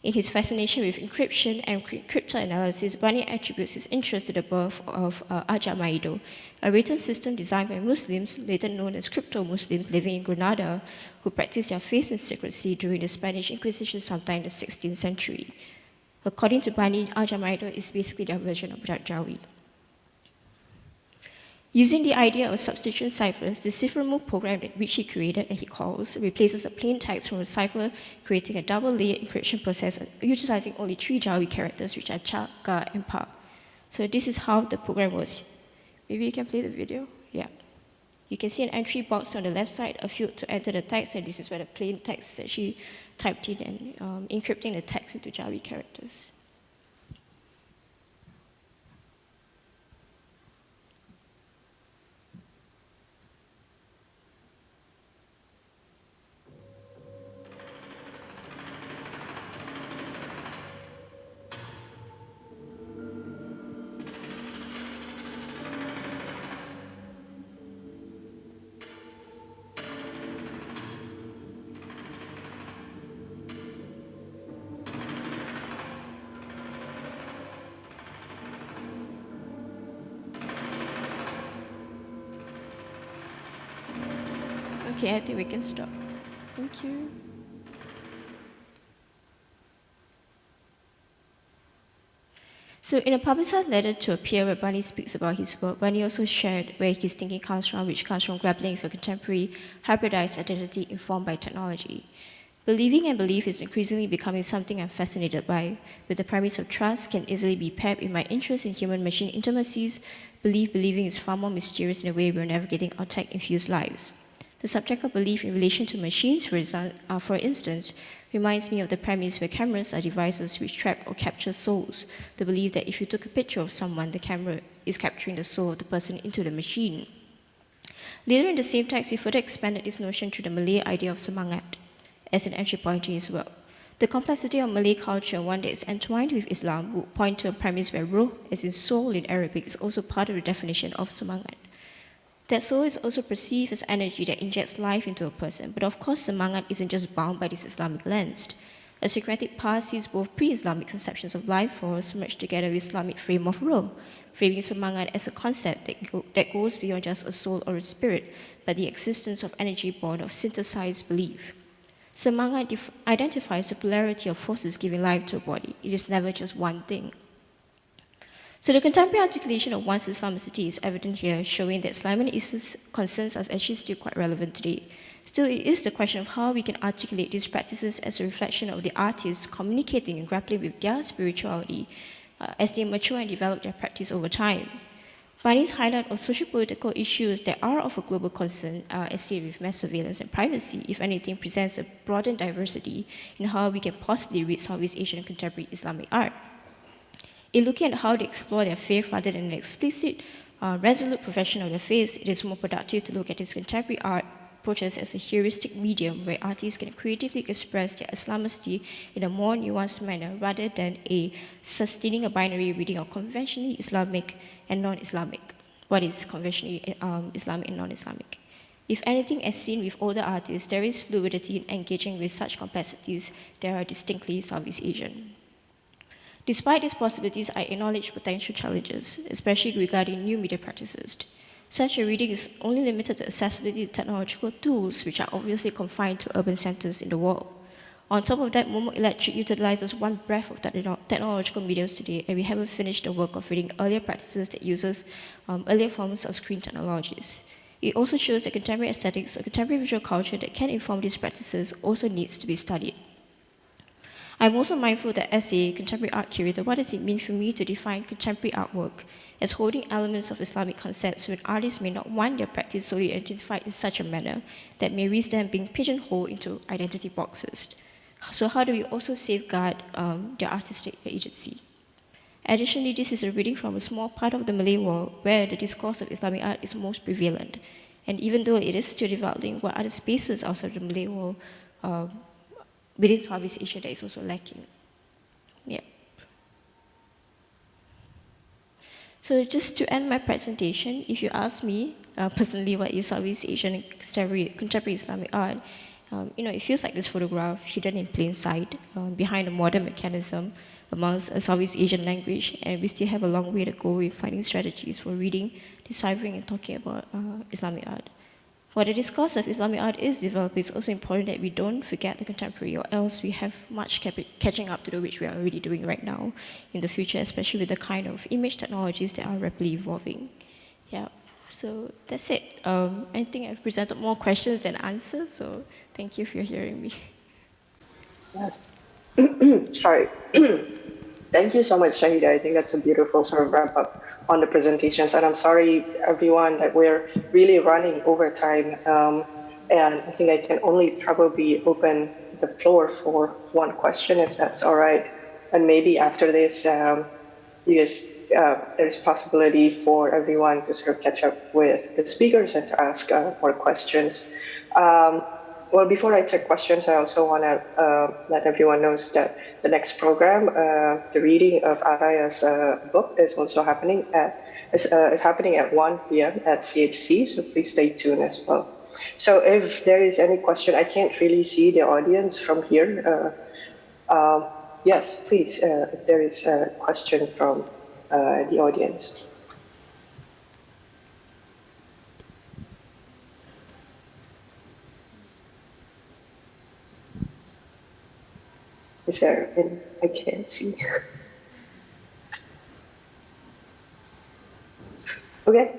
In his fascination with encryption and cryptanalysis, Bani attributes his interest to the birth of Ajamaido, a written system designed by Muslims, later known as crypto-Muslims living in Granada, who practiced their faith in secrecy during the Spanish Inquisition sometime in the 16th century. According to Bani, Ajamaido is basically their version of Jawi. Using the idea of substitution ciphers, the decipherable program which he created and he calls replaces a plain text from a cipher, creating a double-layered encryption process utilizing only 3 Jawi characters, which are Cha, Ga, and Pa. So this is how the program works. Maybe you can play the video? Yeah. You can see an entry box on the left side, a field to enter the text, and this is where the plain text is actually typed in and encrypting the text into Jawi characters. Okay, I think we can stop. Thank you. So in a publicized letter to a peer where Bani speaks about his work, Bani also shared where his thinking comes from, which comes from grappling with a contemporary hybridized identity informed by technology. Believing and belief is increasingly becoming something I'm fascinated by, with the premise of trust can easily be paired with my interest in human-machine intimacies. Believing is far more mysterious in the way we're navigating our tech-infused lives. The subject of belief in relation to machines, for instance, reminds me of the premise where cameras are devices which trap or capture souls, the belief that if you took a picture of someone, the camera is capturing the soul of the person into the machine. Later in the same text, he further expanded this notion to the Malay idea of semangat as an entry point to his work. The complexity of Malay culture, one that is entwined with Islam, would point to a premise where ruh, as in soul in Arabic, is also part of the definition of semangat. That soul is also perceived as energy that injects life into a person, but of course semangat isn't just bound by this Islamic lens. A Socratic past sees both pre-Islamic conceptions of life force merged together with Islamic frame of ruh, framing semangat as a concept that goes beyond just a soul or a spirit, but the existence of energy born of synthesized belief. Semangat identifies the polarity of forces giving life to a body. It is never just one thing. So the contemporary articulation of one's Islamicity is evident here, showing that Islam and Islam's concerns are actually still quite relevant today. Still, it is the question of how we can articulate these practices as a reflection of the artists communicating and grappling with their spirituality as they mature and develop their practice over time. Bani's highlight of socio-political issues that are of a global concern, as seen with mass surveillance and privacy, if anything, presents a broadened diversity in how we can possibly read Southeast Asian contemporary Islamic art. In looking at how they explore their faith rather than an explicit, resolute profession of their faith, it is more productive to look at this contemporary art approaches as a heuristic medium where artists can creatively express their Islamicity in a more nuanced manner rather than sustaining a binary reading of conventionally Islamic and non-Islamic. What is conventionally Islamic and non-Islamic? If anything, as seen with older artists, there is fluidity in engaging with such complexities that are distinctly Southeast Asian. Despite these possibilities, I acknowledge potential challenges, especially regarding new media practices. Such a reading is only limited to accessibility to technological tools, which are obviously confined to urban centers in the world. On top of that, Momo Electric utilizes one breadth of technological mediums today, and we haven't finished the work of reading earlier practices that uses earlier forms of screen technologies. It also shows that contemporary aesthetics, a contemporary visual culture that can inform these practices, also needs to be studied. I'm also mindful that as a contemporary art curator, what does it mean for me to define contemporary artwork as holding elements of Islamic concepts when artists may not want their practice solely identified in such a manner that may risk them being pigeonholed into identity boxes? So how do we also safeguard their artistic agency? Additionally, this is a reading from a small part of the Malay world where the discourse of Islamic art is most prevalent. And even though it is still developing, what other spaces outside the Malay world within Southeast Asia that is also lacking? Yeah. So just to end my presentation, if you ask me personally what is Southeast Asian contemporary Islamic art, it feels like this photograph hidden in plain sight behind a modern mechanism amongst a Southeast Asian language, and we still have a long way to go in finding strategies for reading, deciphering, and talking about Islamic art. While the discourse of Islamic art is developing, it's also important that we don't forget the contemporary, or else we have much catching up to do, which we are already doing right now in the future, especially with the kind of image technologies that are rapidly evolving. Yeah, so that's it. I think I've presented more questions than answers, so thank you for hearing me. Yes. Sorry. Thank you so much, Shahida. I think that's a beautiful sort of wrap up on the presentations. And I'm sorry, everyone, that we're really running over time. And I think I can only probably open the floor for one question, if that's all right. And maybe after this, there's possibility for everyone to sort of catch up with the speakers and to ask more questions. Well, before I take questions, I also want to let everyone know that the next program, the reading of Araya's book, is also happening is happening at 1 p.m. at CHC. So please stay tuned as well. So if there is any question, I can't really see the audience from here. Yes, please. If there is a question from the audience. Is there any? I can't see. Okay.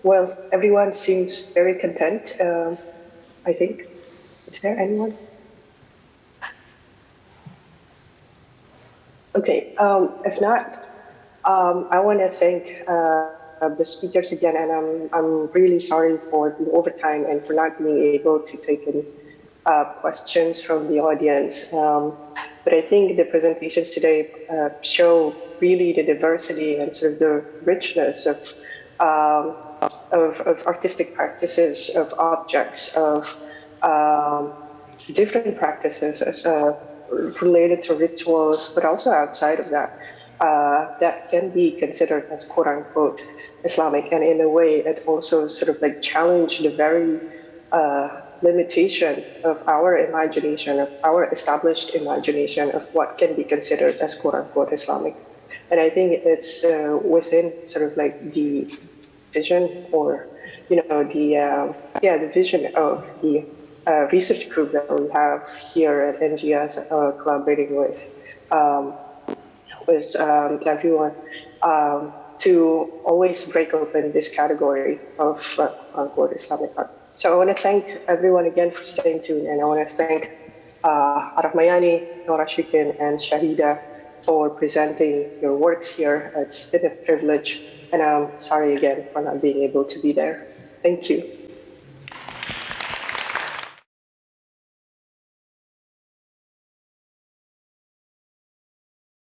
Well, everyone seems very content, I think. Is there anyone? Okay. If not, I want to thank the speakers again, and I'm really sorry for the overtime and for not being able to take any questions from the audience. But I think the presentations today show really the diversity and sort of the richness of artistic practices, of objects, of different practices as related to rituals, but also outside of that, that can be considered as quote unquote Islamic. And in a way, it also sort of like challenged the very limitation of our imagination, of our established imagination of what can be considered as quote unquote Islamic. And I think it's within sort of like the vision, or the vision of the research group that we have here at NGS, collaborating with everyone, to always break open this category of quote Islamic art. So I want to thank everyone again for staying tuned, and I want to thank Araf Mayani, Nora Shikin, and Shahida for presenting your works here. It's been a privilege, and I'm sorry again for not being able to be there. Thank you.